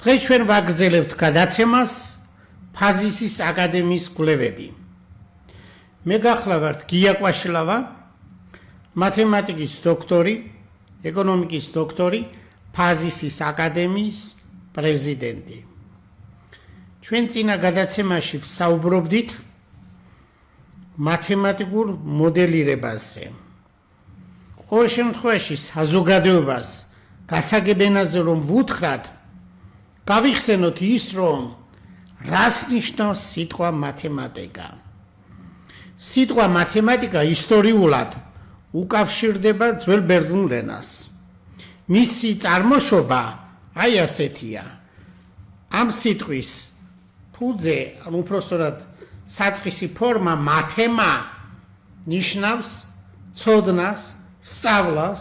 დღეს ჩვენ ვაგრძელებთ გადაცემას ფაზისის აკადემიის კვლევები. მე გახლავართ გია კვაშლავა, მათემატიკის დოქტორი, ეკონომიკის დოქტორი, ფაზისის აკადემიის პრეზიდენტი. ჩვენ წინა გადაცემაში ვსაუბრობდით მათემატიკურ მოდელირებაზე. ყოველ შემთხვევაში საზოგადოებას გასაგებენაზე რომ ვუთხრათ, გავიხსენოთ ის, რომ რას ნიშნავს სიტყვა მათემატიკა. სიტყვა მათემატიკა ისტორიულად უკავშირდება ძველ ბერძნულ ენას. მისი წარმოშობა აი ასეთია. ამ სიტყვის ფუძე, უпростоრად საწყისი ფორმა მათემა ნიშნავს ცოდნას, სწავლას.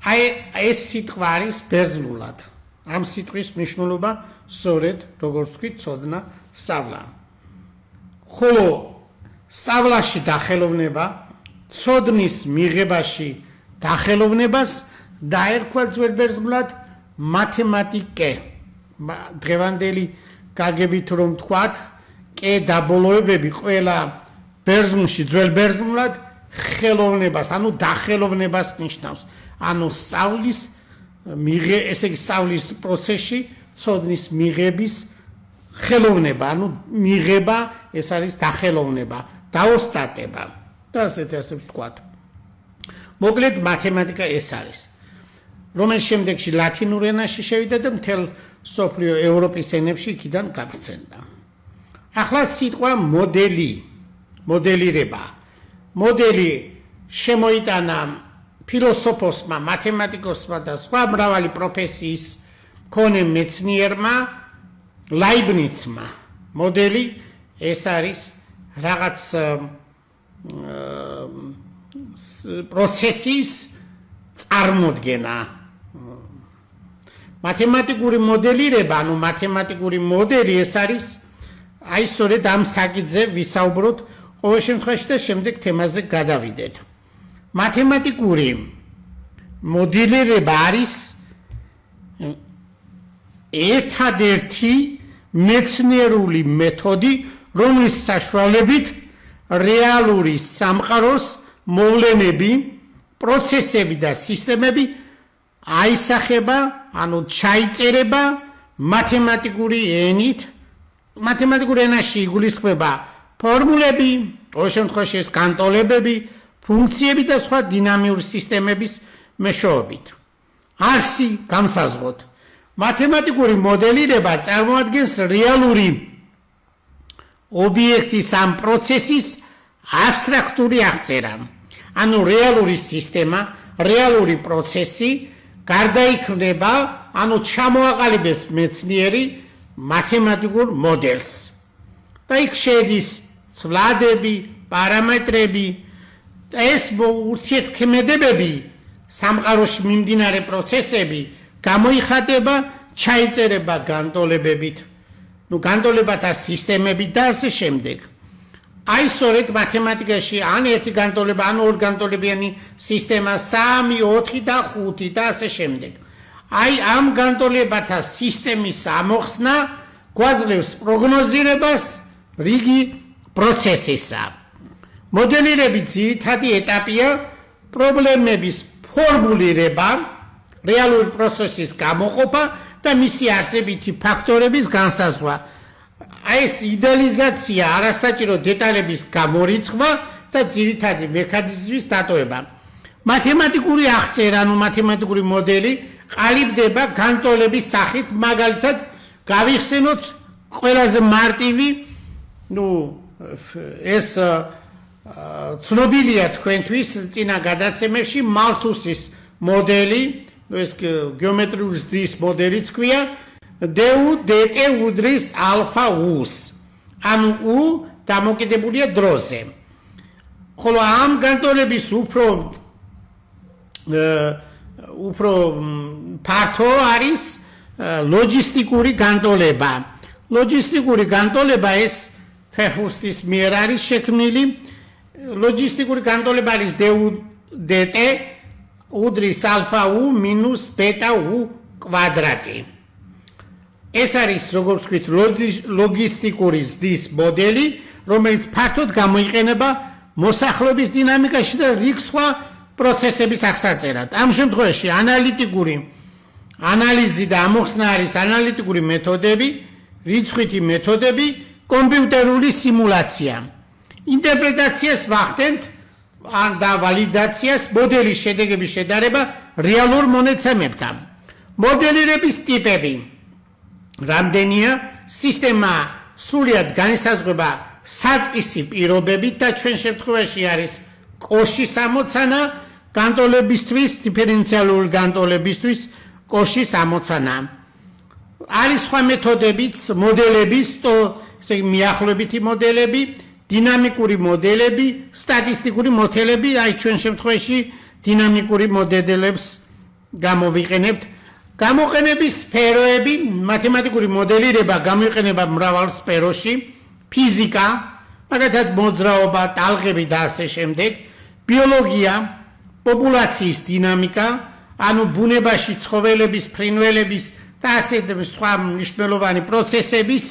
აი ეს სიტყვა არის ბერძნულად. ამ სიტყვის მნიშვნელობა სწორედ როგორც ვთქვით, ცოდნა, სწავლა. ხოლო სწავლაში დახელოვნება, ცოდნის მიღებაში დახელოვნებას დაერქვა ძველ ბერძნულად მათემატიკე. დღევანდელი გაგებით რომ ვთქვათ, კე დაბოლოებები ყველა ბერძნულში ძველ ბერძნულად ხელოვნებას, ანუ დახელოვნებას ნიშნავს. ანუ სწავლის ესე იგი სწავლის პროცესში ცოდნის მიღების ხელოვნება, ანუ მიღება, ეს არის დახელოვნება, დაოსტატება. და ასე ვთქვათ. მოკლედ მათემატიკა ეს არის. რომელიც შემდეგში ლათინურ ენაში შევიდა და მთელ მსოფლიო ევროპის ენებში იქიდან გავრცელდა. ახლა სიტყვა მოდელი, მოდელირება. მოდელი შემოიტანა ფილოსოფოსმა, მათემატიკოსმა და სხვა მრავალი პროფესიის მქონე მეცნიერმა, ლაიბნიცმა. მოდელი ეს არის რაღაც პროცესის წარმოდგენა. მათემატიკური მოდელირება, ანუ მათემატიკური მოდელი ეს არის აი სწორედ ამ საკითხზე ვისაუბროთ ყოველ შემთხვევაში და შემდეგ თემაზე გადავიდეთ. მათემატიკური მოდელირება არის ერთადერთი მეცნიერული მეთოდი, რომლის საშუალებით რეალური სამყაროს მოვლენები, პროცესები და სისტემები აისახება, ანუ ჩაიწერება მათემატიკური ენით. მათემატიკურ ენაში იგულისხმება ფორმულები, ყოველ შემთხვევაში ეს განტოლებები, ფუნქციები და სხვა დინამიური სისტემების მეშვეობით. არსი განსაზღვროთ. მათემატიკური მოდელირება წარმოადგენს რეალური ობიექტის ამ პროცესის აბსტრაქტული აღწერა. ანუ რეალური სისტემა, რეალური პროცესი გარდაიქმნება, ანუ ჩამოაყალიბებს მეცნიერი მათემატიკურ მოდელს. და იქ შედის ცვლადები, პარამეტრები და ეს ურთიერთქმედებები, სამყაროში მიმდინარე პროცესები გამოიხატება, ჩაიწერება განტოლებებით, განტოლებათა სისტემებით და ასე შემდეგ. აი სწორედ მათემატიკაში ან ერთი განტოლება, ან ორი განტოლებიანი სისტემა, 3, 4 და 5 და ასე შემდეგ. აი ამ განტოლებათა სისტემის ამოხსნა გვაძლევს პროგნოზირებას რიგი პროცესისა. მოდელირების ძირითადი ეტაპია პრობლემების ფორმულირება, რეალური პროცესის გამოყოფა და მისი არსებითი ფაქტორების განსაზღვრა. აი ეს იდეალიზაცია, არასაჭირო დეტალების გამორიცხვა და ძირითადი მექანიზმის დატოვება. მათემატიკური აღწერა, ანუ მათემატიკური მოდელი ყალიბდება განტოლების სახით, მაგალითად გავიხსენოთ ყველაზე მარტივი, ეს ცნობილია თქვენთვის წინა გადაცემებში მალთუსის მოდელი, ეს გეომეტრიული ზრდის მოდელიც ქვია, დ-უ დ-ტ უდრის ალფა უ-ს. ანუ უ დამოკიდებულია დროზე. ხოლო ამ განტოლების უფრო ფართო არის ლოჯისტიკური განტოლება. ლოჯისტიკური განტოლება ეს ფეხბურთის მიერ არის შექმნილი. ლოჯისტიკური განტოლება არის დ-უ დ-ტ უდრის ალფა უ მინუს ბეტა უ კვადრატი. ეს არის როგორც ვთქვით ლოგისტიკური ზრდის მოდელი, რომელიც ფართოდ გამოიყენება მოსახლეობის დინამიკაში და რიგ სხვა პროცესების აღსაწერად. ამ შემთხვევაში ანალიტიკური ანალიზი და ამოხსნა არის ანალიტიკური მეთოდები, რიცხვითი მეთოდები, კომპიუტერული სიმულაცია. ინტერპრეტაციას ვახდენთ და ვალიდაციას მოდელის შედეგების შედარება რეალურ მონაცემებთან. მოდელირების ტიპები. რამდენია სისტემა სრულად განისაზღვრება საწყისი პირობებით და ჩვენ შემთხვევაში არის კოშის ამოცანა განტოლებისთვის, დიფერენციალური განტოლებისთვის კოშის ამოცანა. არის სხვა მეთოდებიც, მოდელების, ესე მიახლოებითი მოდელები, დინამიკური მოდელები, სტატისტიკური მოდელები, აი ჩვენ შემთხვევაში დინამიკური მოდელებს გამოვიყენებთ. გამოყენების სფეროები, მათემატიკური მოდელირება გამოიყენება მრავალ სფეროში, ფიზიკა, მაგალითად მოძრაობა, ტალღები და ასე შემდეგ, ბიოლოგია, პოპულაციის დინამიკა, ანუ ბუნებაში ცხოველების, ფრინველების და ასე სხვა მნიშვნელოვანი პროცესების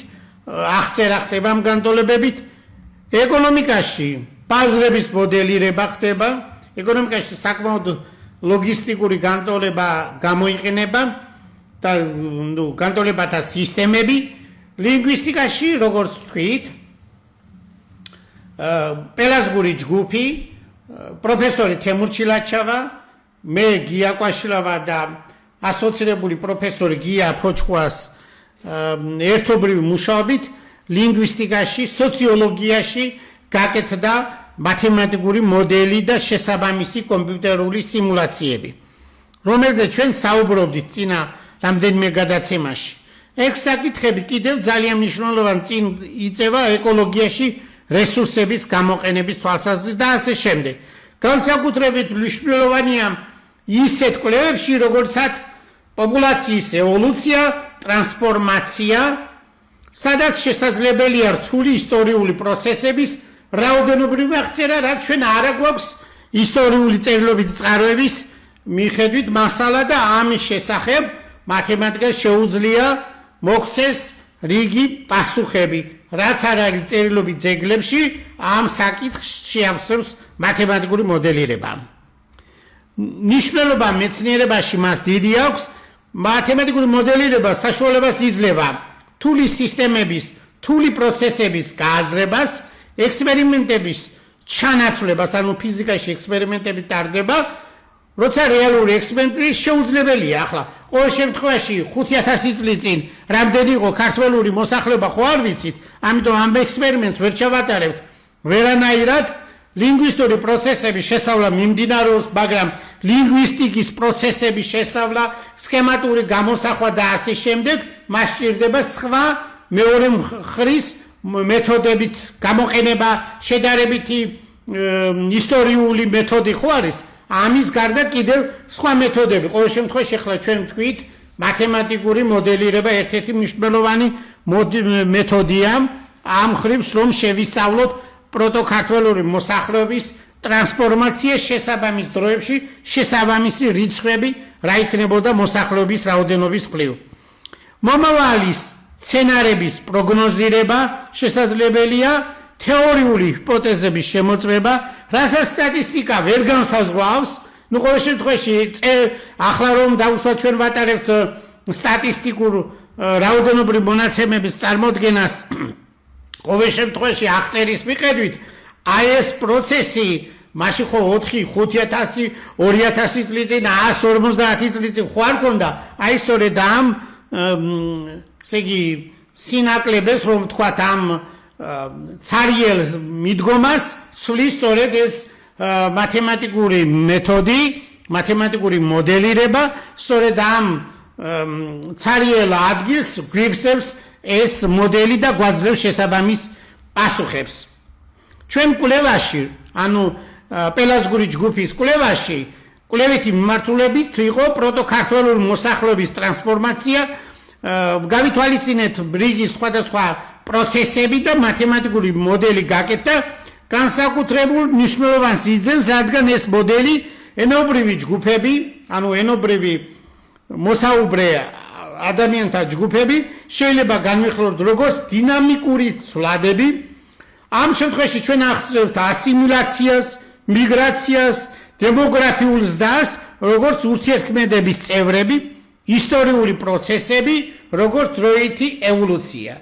აღწერა ხდება ამ განტოლებებით. ეკონომიკაში ბაზრების მოდელირება ხდება, ეკონომიკაში საკმაოდ ლოგისტიკური განტოლება გამოიყენება და განტოლებათა სისტემები. ლინგვისტიკაში, როგორც ვთქვით, პელაზგური ჯგუფი, პროფესორი თემურ ჩილაჩავა, მე გია კვაშილავა და ასოცირებული პროფესორი გია ფოჩხვას ერთობრივი მუშაობით ლინგვისტიკაში, სოციოლოგიაში გაკეთდა მათემატიკური მოდელი და შესაბამისი კომპიუტერული სიმულაციები, რომელზეც ჩვენ საუბრობდით წინა რამდენიმე გადაცემაში. ეგ საკითხები კიდევ ძალიან მნიშვნელოვან წინ იწევა ეკოლოგიაში რესურსების გამოყენების თვალსაზრისით და ასე შემდეგ. განსაკუთრებით მნიშვნელოვანია ისეთ კვლევებში, როგორცაც პოპულაციის ევოლუცია, ტრანსფორმაცია, სადაც შესაძლებელია რთული ისტორიული პროცესების რაოდენობრივი აღწერა, რაც ჩვენ არ გვაქვს ისტორიული წერილობითი წყაროების მიხედვით მასალა და ამის შესახებ მათემატიკას შეუძლია მოქცეს რიგი პასუხები, რაც არ არის წერილობით ძეგლებში, ამ საკითხს შეავსებს მათემატიკური მოდელირება. მნიშვნელობა მეცნიერებაში მას დიდი აქვს, მათემატიკური მოდელირება საშუალებას იძლევა რთული სისტემების, რთული პროცესების გააზრებას, ექსპერიმენტების ჩანაცვლებას, ანუ ფიზიკაში ექსპერიმენტები ტარდება, როცა რეალური ექსპერიმენტი შეუძლებელია. ახლა ყოველ შემთხვევაში 5000 წლის წინ რამდენი იყო ქართველური მოსახლეობა ხო არ ვიცით, ამიტომ ამ ექსპერიმენტს ვერ ჩავატარებთ ვერანაირად. ლინგვისტური პროცესების შესწავლა მიმდინარეობს, მაგრამ ლინგვისტიკის პროცესების შესწავლა, სქემატური გამოსახვა და ასე შემდეგ მას სჭირდება სხვა მეორე მხრის მეთოდებით გამოყენება, შედარებითი ისტორიული მეთოდი ხო არის. ამის გარდა კიდევ სხვა მეთოდები. ყოველ შემთხვევაში ახლა ჩვენ ვთქვით, მათემატიკური მოდელირება ერთ-ერთი მნიშვნელოვანი მეთოდია ამ ხრივს, რომ შევისწავლოთ პროტოქართველური მოსახლეობის ტრანსფორმაცია შესაბამის დროებში, შესაბამისი რიცხვები, რა იქნებოდა მოსახლეობის რაოდენობის მხრივ. მომავალის სცენარების პროგნოზირება შესაძლებელია, თეორიული ჰიპოთეზების შემოწმება, რასაც სტატისტიკა ვერ განსაზღვრავს. ნუ ყოველ შემთხვევაში ახლა რომ დავუშვათ ჩვენ ვატარებთ სტატისტიკურ რაოდენობრივ მონაცემების წარმოდგენას ყოველ შემთხვევაში აღწერის მიხედვით, აი ეს პროცესი მაშინ ხო 4, 5000, 2000 წლის წინ, 150 წლის წინ ხო არ ქონდა. აი სწორედ ამ ესე იგი სინაკლებს, რომ თქვათ ამ ცარიელს მიდგომას სulis სწორედ ეს მათემატიკური მეთოდი, მათემატიკური მოდელირება, სწორედ ამ ცარიელ ადგილს გვივსებს ეს მოდელი და გვაძლევს შესაბამის პასუხებს. ჩვენ კვლევაში, ანუ პელაზგური ჯგუფის კვლევაში, კვლევითი მიმართულებით იყო პროტოქართველური მოსახლეობის ტრანსფორმაცია, გავითვალისწინეთ რიგი სხვადასხვა პროცესები და მათემატიკური მოდელი გაკეთდა, განსაკუთრებულ მნიშვნელოვანს იძენს, რადგან ეს მოდელი ენობრივი ჯგუფები, ანუ ენობრივი მოსაუბრე ადამიანთა ჯგუფები შეიძლება განვიხილოთ როგორც დინამიკური ცვლადები. ამ შემთხვევაში ჩვენ ახსენებთ ასიმილაციას, მიგრაციას, დემოგრაფიულ ზრდას, როგორც ურთიერთქმედების წევრები, ისტორიული პროცესები, როგორც დროითი ევოლუცია.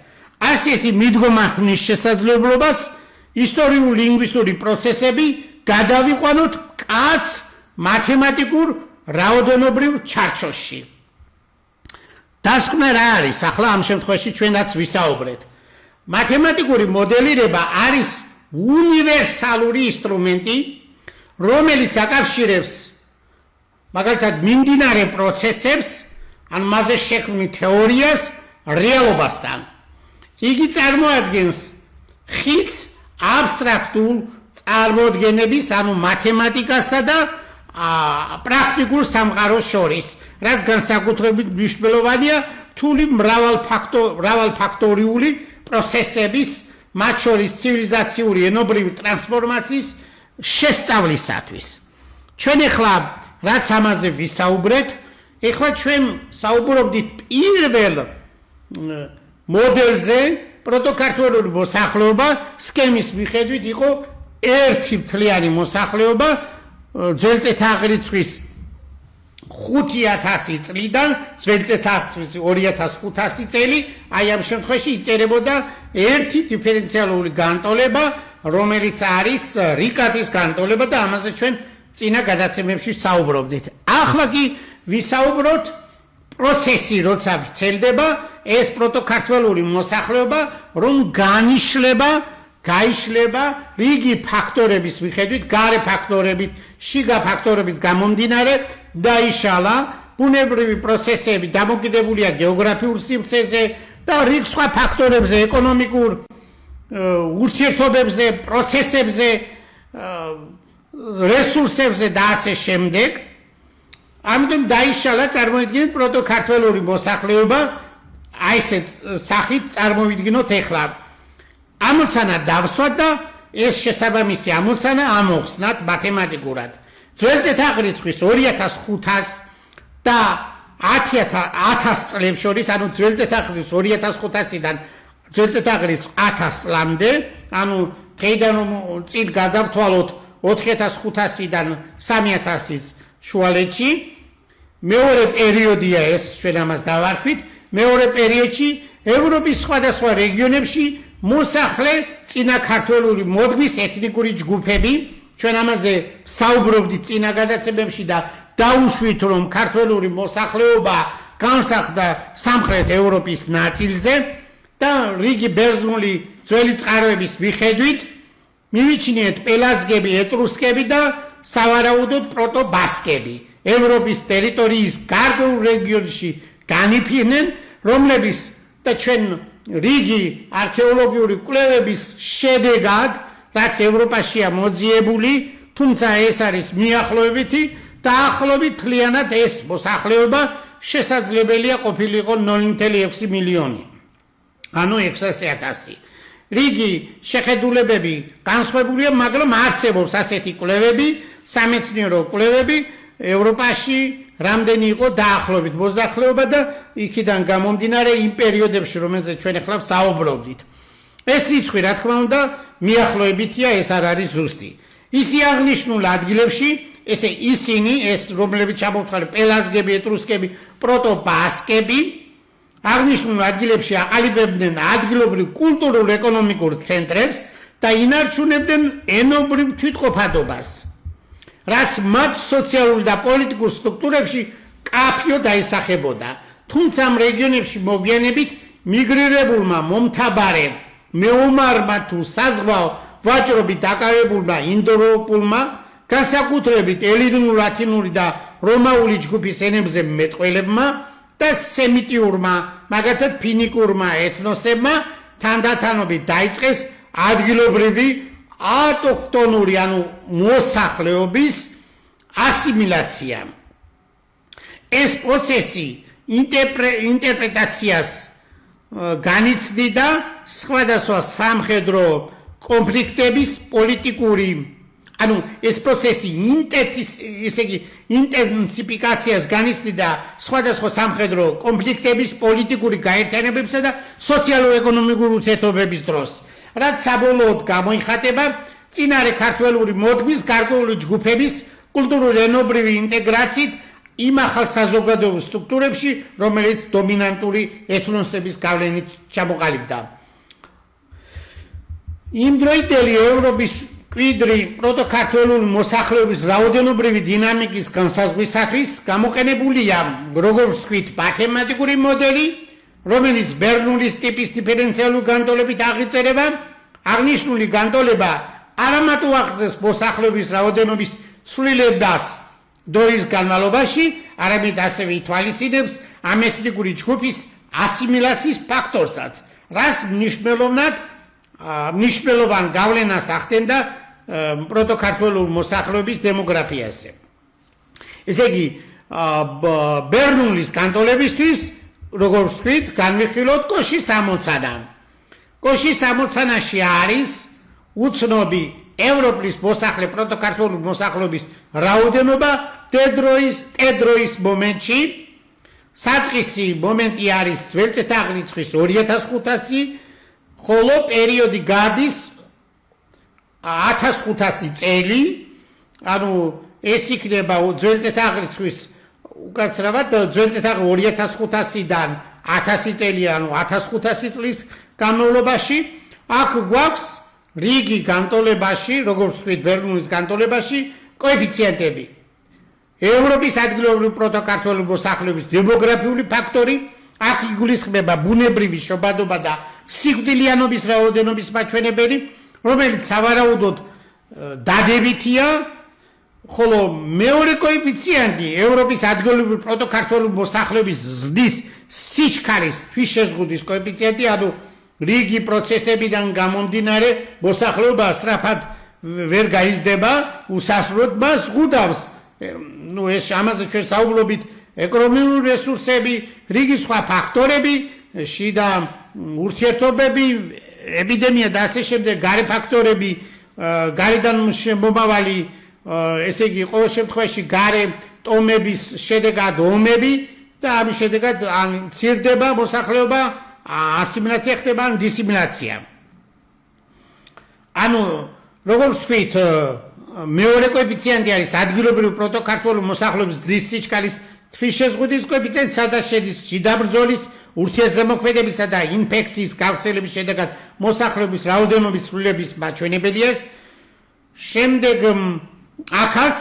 ასეთი მიდგომა ხნის შესაძლებლობას ისტორიული ლინგვისტური პროცესები გადავიყვანოთ კაც მათემატიკურ რაოდენობრივ ჩარჩოში. დასკვნა რა არის? ახლა ამ შემთხვევაში ჩვენაც ვისაუბრეთ. მათემატიკური მოდელირება არის უნივერსალური ინსტრუმენტი, რომელიც აკავშირებს მაგალითად მიმდინარე პროცესებს, ან მასზე შექმნილ თეორიას რეალობასთან. იგი წარმოადგენს ხიდს აბსტრაქტულ წარმოდგენების, ანუ მათემატიკასა და პრაქტიკულ სამყაროს შორის, რაც განსაკუთრებით მნიშვნელოვანია რთული მრავალფაქტორიული პროცესების, მათ შორის ცივილიზაციური ენობრივი ტრანსფორმაციის შესწავლისათვის. ჩვენ ახლა რაც ამაზე ვისაუბრეთ, ახლა ჩვენ საუბრობდით პირველ მოდელზე, პროტოკართულური მოსახლეობა სქემის მიხედვით იყო ერთი მთლიანი მოსახლეობა ძველწითაღრიცხვის 5000 წლიდან ძველწითაღრიცხვის 2500 წელი, აი ამ შემთხვევაში იწერებოდა ერთი დიფერენციალური განტოლება, რომელიც არის რიკატის განტოლება და ამაზე ჩვენ წინა გადაცემებში საუბრობდით. ახლა კი ვისაუბროთ პროცესი, როცა ვრცელდება ეს პროტოკართულური მოსახლეობა, რომ გაიშლება რიგი ფაქტორების მიხედვით, გარე ფაქტორებით, შიგა ფაქტორებით გამომდინარე, დაიშალა ბუნებრივი პროცესები დამოკიდებულია გეოგრაფიულ სივრცეზე და რიგ სხვა ფაქტორებზე, ეკონომიკურ ურთიერთობებზე, პროცესებზე, რესურსებზე და ასე შემდეგ. ამიტომ დაიშალა წარმოიდგინეთ პროტოკართულური მოსახლეობა, აი ესეთ სახით წარმოვიდგინოთ ახლა. ამოცანა დავსვათ და ეს შესაბამისი ამოცანა ამოხსნათ მათემატიკურად. ძველწითაღრიცხვის 2500 და 1000 წლებს შორის, ანუ ძველწითაღრიცხვის 2500-დან ძველწითაღრიცხვის 1000 წლამდე, ანუ დღეიდან წინ გადავთვალოთ 4500-დან 3000-ის შუალედში, მეორე პერიოდია ეს, ჩვენ ამას დავარქვით, მეორე პერიოდში ევროპის სხვადასხვა რეგიონებში მოსახლე წინა ქართველური მოდღმის ეთნიკური ჯგუფები, ჩვენ ამაზე საუბრობდით წინა გადაცემებში და დაუშვით, რომ ქართველური მოსახლეობა განსახდა სამხრეთ ევროპის ნაწილზე და რიგი ბერძნული ძველი წყაროების მიხედვით მივიჩნიეთ პელაზგები, ეტრუსკები და სავარაუდოდ პროტობასკები ევროპის ტერიტორიის გარკვეულ რეგიონში განიფიდნენ, რომლების და ჩვენ რიგი არქეოლოგიური კვლევების შედეგად, რაც ევროპაშია მოძიებული, თუმცა ეს არის მიახლოებითი, დაახლოებით მთლიანად ეს მოსახლეობა შესაძლებელია ყოფილიყო 0.6 მილიონი, ანუ 600,000. რიგი შეხედულებები განსხვავებულია, მაგრამ არსებობს ასეთი კვლევები, სამეცნიერო კვლევები ევროპაში რამდენი იყო დაახლოებით მოსახლეობა და იქიდან გამომდინარე იმ პერიოდებში, რომელზეც ჩვენ ახლა საუბრობდით. ეს რიცხვი, რა თქმა უნდა, მიახლოებითია, ეს არ არის ზუსტი. ისი აღნიშნულ ადგილებში, ესე ისინი, ეს რომლებიც ჩამოვთვალე პელაზგები, ეტრუსკები, პროტობასკები, აღნიშნულ ადგილებში აყალიბებდნენ ადგილობრივ კულტურულ ეკონომიკურ ცენტრებს და ინარჩუნებდნენ ენობრივ თვითყოფადობას, რაც მათ სოციალურ და პოლიტიკურ სტრუქტურებში კაფიო დაისახებოდა. თუმცა ამ რეგიონებში მოგვიანებით მიგრირებულმა მომთაბარე მეომარმა თუ საზღვაო ვაჭრობით დაკავებულმა ინდოევროპულმა, განსაკუთრებით ელინურ-ლათინური და რომაული ჯგუფის ენებზე მეტყველებმა და სემიტიურმა, მაგალითად ფინიკურმა ეთნოსებმა თანდათანობით დაიწყეს ადგილობრივი ავტოქტონური, ანუ მოსახლეობის ასიმილაცია. ეს პროცესი ინტერპრეტაციას განიცდიდა სხვადასხვა სამხედრო კონფლიქტების პოლიტიკური ანუ ეს პროცესი ინტენსიფიკაციას განიცდიდა სხვადასხვა სამხედრო კონფლიქტების, პოლიტიკური გაერთიანებებისა და სოციალურ-ეკონომიკური ურთიერთობების დროს, რაც საბოლოოდ გამოიხატება წინარე ქართველური მოდგმის გარკვეული ჯგუფების კულტურული ენობრივი ინტეგრაციით იმ ახალ საზოგადოებრივ სტრუქტურებში, რომელიც დომინანტური ეთნოსების გავლენით ჩამოყალიბდა. იმ დროინდელი ევროპის კვიდრი პროტოქართველური მოსახლეობის რაოდენობრივი დინამიკის განსაზღვრისათვის გამოყენებულია, როგორც ვთქვით, მათემატიკური მოდელი, რომელიც ბერნულის ტიპის დიფერენციალური განტოლებით აღიწერება. აღნიშნული განტოლება არამატ უახდენს მოსახლეობის რაოდენობის ცვლილებას დროის განმავლობაში, არამედ ასევე ითვალისწინებს ამ ეთნიკური ჯგუფის ასიმილაციის ფაქტორსაც, რაც მნიშვნელოვან გავლენას ახდენდა პროტოქართველური მოსახლეობის დემოგრაფიაზე. ესე იგი, ბერნულის განტოლებისთვის, როგორც ვთქვით, განვიხილოთ კოშის ამოცანა. კოშის ამოცანაში არის უცნობი ევროპის მოსახლე პროტოქართული მოსახლეობის რაოდენობა დედროის მომენტში. საწყისი მომენტი არის ძველწესაღრიცხვის 2500, ხოლო პერიოდი გადის 1500 წელი, ანუ ეს იქნება ძველწესაღრიცხვის უკაცრავად ძველწესაღრიცხვის 2500-დან 1000 წელი, ანუ 1500 წლის განმავლობაში. აქ გვაქვს რიგი განტოლებაში, როგორც ვთქვით, ბერნულის განტოლებაში კოეფიციენტები. ევროპის ადგილობრივი პროტოქართული მოსახლეობის დემოგრაფიული ფაქტორი, აქ იგულისხმება ბუნებრივი შობადობა და სიკვდილიანობის რაოდენობის მაჩვენებელი, რომელიც სავარაუდოდ დადებითია, ხოლო მეორე კოეფიციენტი ევროპის ადგილობრივი პროტოქართული მოსახლეობის ზრდის სიჩქარის თვითშეზღუდვის კოეფიციენტი, ანუ რიგი პროცესებიდან გამომდინარე მოსახლეობა სწრაფად ვერ გაიზრდება, უსასრულოდ მას ზღუდავს. ეს ამაზე ჩვენ საუბრობთ, ეკონომიკური რესურსები, რიგი სხვა ფაქტორები, შიდა ურთიერთობები, ეპიდემია და ასე შემდეგ, გარე ფაქტორები, გარედან მომავალი, ესე იგი, ყოველ შემთხვევაში გარე ტომების შედეგად ომები და ამის შედეგად მცირდება მოსახლეობა, ასიმილაცია ხდება ან დისიმილაცია. ანუ როგორც ვთქვით, მეორე კოეფიციენტი არის ადგილობრივი პროტოქართული მოსახლეობის ზრდის სიჩქარის თვითშეზღუდვის კოეფიციენტი, სადაც შედის შიდა ბრძოლის, ურთიერთზემოქმედებისა და ინფექციის გავრცელების შედეგად მოსახლეობის რაოდენობის ცვლილების მაჩვენებელია. შემდეგ აქაც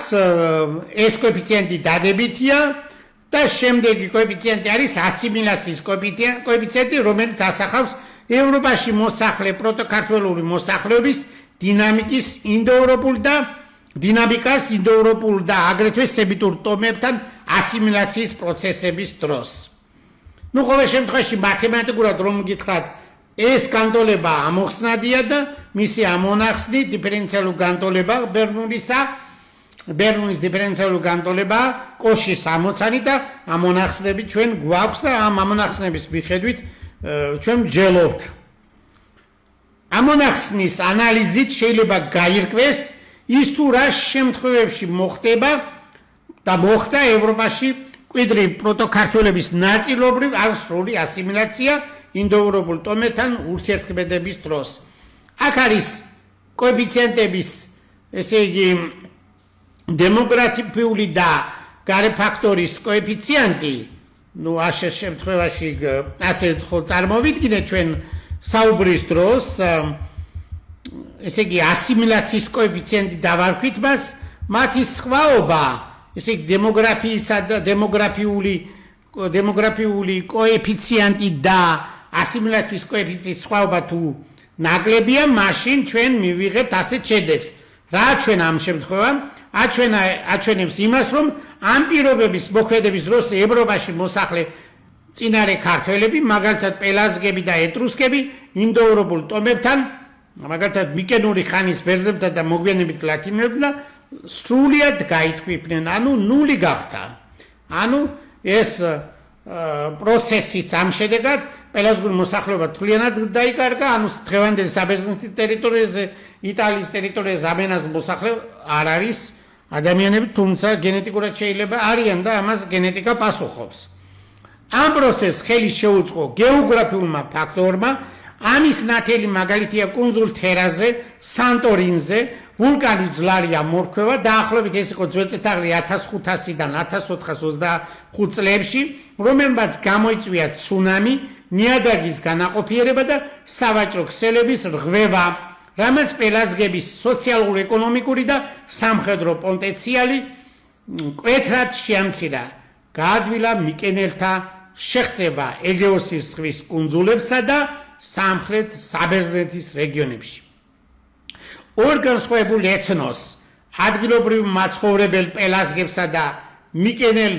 ეს კოეფიციენტი დადებითია და შემდეგი კოეფიციენტი არის ასიმილაციის კოეფიციენტი, რომელიც ასახავს ევროპაში მოსახლე პროტოქართველური მოსახლეობის დინამიკას ინდოევროპულ და აგრეთვე სემიტურ ტომებთან ასიმილაციის პროცესების დროს. ყოველ შემთხვევაში მათემატიკურად რომ გითხრათ, ეს განტოლება ამოხსნადია და მისი ამონახსნი დიფერენციალური განტოლება ბერნულის დიფერენციალური განტოლება, კოშის ამოცანი და ამონახსნები ჩვენ გვაქვს და ამ ამონახსნების მიხედვით ჩვენ ვჯელობთ. ამონახსნის ანალიზით შეიძლება გაირკვეს ის თუ რა შემთხვევებში მოხდება და მოხდა ევროპაში კვიდრი პროტოქართველების ნაწილობრივ ან სრული ასიმილაცია ინდოევროპულ ტომებთან ურთიერთქმედების დროს. აქ არის კოეფიციენტების, ესე იგი, დემოგრაფიული და გარე ფაქტორის კოეფიციენტი, ასე შემთხვევაში ასე წარმოვიდგინეთ ჩვენ საუბრის დროს, ესე იგი, ასიმილაციის კოეფიციენტი დავარქვით მას, მათი სხვაობა, ესე იგი, დემოგრაფიისა და დემოგრაფიული კოეფიციენტი და ასიმილაციის კოეფიციენტის სხვაობა თუ ნაკლებია, მაშინ ჩვენ მივიღებთ ასეთ შედეგს. რა ჩვენ ამ შემთხვევაში აჩვენებს იმას, რომ ამ პირობების მოქმედების დროს ევროპაში მოსახლე წინარე ქართველები, მაგალითად პელაზგები და ეტრუსკები, ინდოევროპულ ტომებთან, მაგალითად მიკენური ხანის ბერძნებთან და მოგვიანებით ლათინელებთან სრულიად გაითქვიფნენ, ანუ ნული გახდა. ანუ ეს პროცესით ამ შედეგად პელაზგური მოსახლეობა თვლიანად დაიკარგა, ანუ დღევანდელი საბერძნეთის ტერიტორიაზე იტალიის ტერიტორიაზე ამენას მოსახლე არ არის ადამიანები, თუმცა გენეტიკურად შეიძლება არიან და ამას გენეტიკა პასუხობს. ამ პროცესს ხელი შეუწყო გეოგრაფიულმა ფაქტორმა, ამის ნათელი მაგალითია კუნძულ თერაზე, სანტორინზე, ვულკანის ჯლარი ამორქვევა, დაახლოებით ეს იყო ძველწითაღლი 1500-დან 1425 წლებში, რომელმაც გამოიწვია ცუნამი, ნიადაგის განაყოფიერება და სავაჭრო ქსელების რღვევა, რამაც პელაზგების სოციალურ-ეკონომიკური და სამხედრო პოტენციალი მკვეთრად შეამცირა. გაადვილა მიკენელთა შეღწევა ეგეოსის ზღვის კუნძულებსა და სამხრეთ საბერძნეთის რეგიონებში. ორ განსხვავებულ ეთნოსს, ადგილობრივ მაცხოვრებელ პელაზგებსა და მიკენელ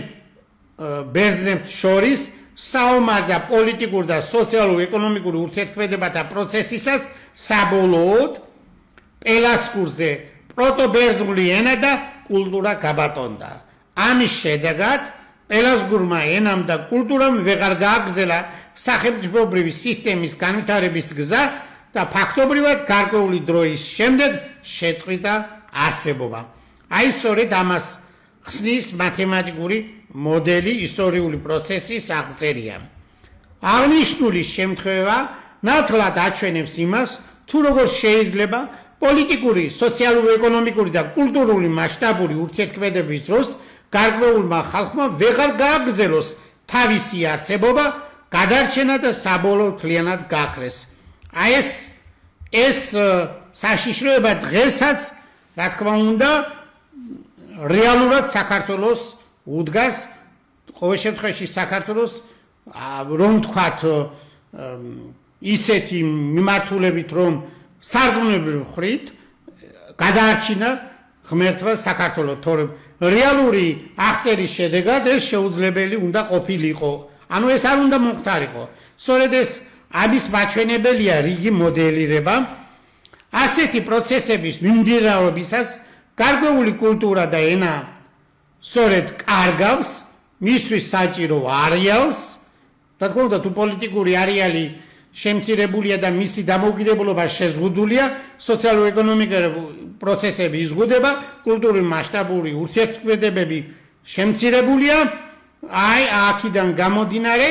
ბერძნებს შორის საომარ და პოლიტიკურ და სოციალურ-ეკონომიკურ ურთიერთქმედებათა პროცესისას საბოლოოდ პელაზგურზე პროტობერძნული ენა და კულტურა გაბატონდა. ამის შედეგად პელაზგურმა ენამ და კულტურამ ვეღარ გააგრძელა სახელმწიფოებრივი სისტემის განვითარების გზა და ფაქტობრივად გარკვეული დროის შემდეგ შეწყვიტა არსებობა. აი სწორედ ამას ხსნის მათემატიკური მოდელი ისტორიული პროცესის აღწერია. აღნიშნული შემთხვევა ნათლად აჩვენებს იმას, თუ როგორ შეიძლება პოლიტიკური, სოციალურ-ეკონომიკური და კულტურული მასშტაბური ურთიერთქმედების დროს გარკვეულმა ხალხმა ვეღარ გააგრძელოს თავისი არსებობა, გადარჩენა და საბოლოოდ მთლიანად გააქრეს. აი ეს საშიშროება დღესაც, რა თქმა უნდა, რეალურად საქართველოს უდგას, ყოველ შემთხვევაში საქართველოს რომ თქვათ ისეთი მიმართულებით, რომ სარწმუნოებრივ ხრით გადაარჩინა ღმერთმა საქართველოს, თორემ რეალური აღწერის შედეგად ეს შეუძლებელი უნდა ყოფილიყო. ანუ ეს არ უნდა მომხდარიყო. სწორედ ეს ამის მაჩვენებელია რიგი მოდელირება. ასეთი პროცესების მიმდინარეობისას გარკვეული კულტურა და ენა სწორედ კარგავს მისთვის საჭირო არეალს, რა თქმა უნდა, თუ პოლიტიკური არეალი შემცირებულია და მისი დამოუკიდებლობა შეზღუდულია, სოციალურ-ეკონომიკური პროცესები იზღუდება, კულტურული მასშტაბური ურთიერთქმედებები შემცირებულია, აი აქედან გამომდინარე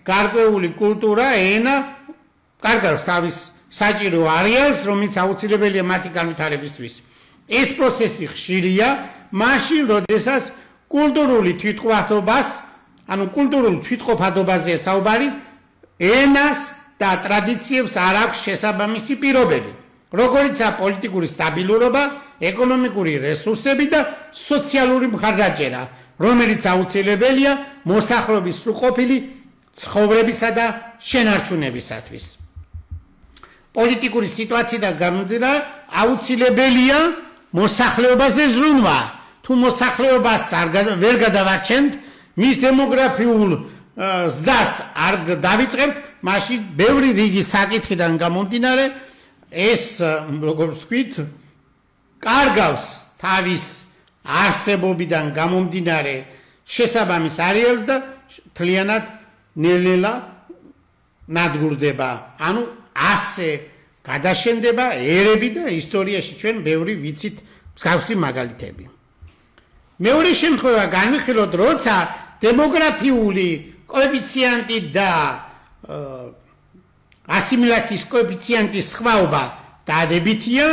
გარკვეული კულტურა, ენა კარგავს თავის საჭირო არეალს, რომელიც აუცილებელია მათი განვითარებისთვის. ეს პროცესი ხშირია მაშინ, როდესაც კულტურული თვითმყოფადობას, ანუ კულტურულ თვითმყოფადობაზე საუბარი, ენას და ტრადიციებს არ აქვს შესაბამისი პირობები, როგორიცაა პოლიტიკური სტაბილურობა, ეკონომიკური რესურსები და სოციალური მხარდაჭერა, რომელიც აუცილებელია მოსახლეობის სრულყოფილი ცხოვრებისა და შენარჩუნებისათვის. პოლიტიკური სიტუაციიდან გამომდინარე, აუცილებელია მოსახლეობაზე ზრუნვა. თუ მოსახლეობას ვერ გადავარჩენთ, მის დემოგრაფიულ ზრდას არ დავიწყებთ, მაშინ ბევრი რიგი საკითხიდან გამომდინარე, ეს, როგორც ვთქვით, კარგავს თავის არსებობიდან გამომდინარე შესაბამის არეალს და მთლიანად ნელ-ნელა ნადგურდება. ანუ ასე გადაშენდება ერები და ისტორიაში ჩვენ ბევრი ვიცით მსგავსი მაგალითები. მეორე შემთხვევა განვიხილოთ, როცა დემოგრაფიული კოეფიციენტი და ასიმილაციის კოეფიციენტის სხვაობა დადებითია,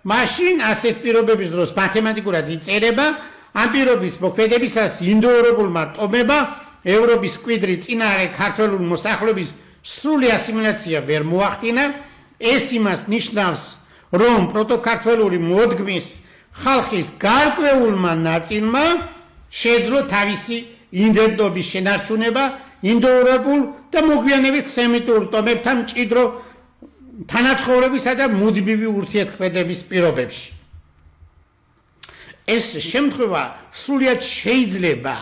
მაშინ ასეთ პირობების დროს მათემატიკურად იწერება, ამ პირობის მოქმედებისას ინდოევროპულმა ტომებმა ევროპის მკვიდრი წინარე ქართველული მოსახლეობის სრული ასიმილაცია ვერ მოახდინა. ეს იმას ნიშნავს, რომ პროტოქართველური მოდგმის ხალხის გარკვეულმა ნაწილმა შეძლო თავისი იდენტობის შენარჩუნება ინდოევროპულ და მოგვიანებით სემიტურ ტომებთან მჭიდრო თანაცხოვრებისა და მუდმივი ურთიერთქმედების პირობებში. ეს შემთხვევა სრულიად შეიძლება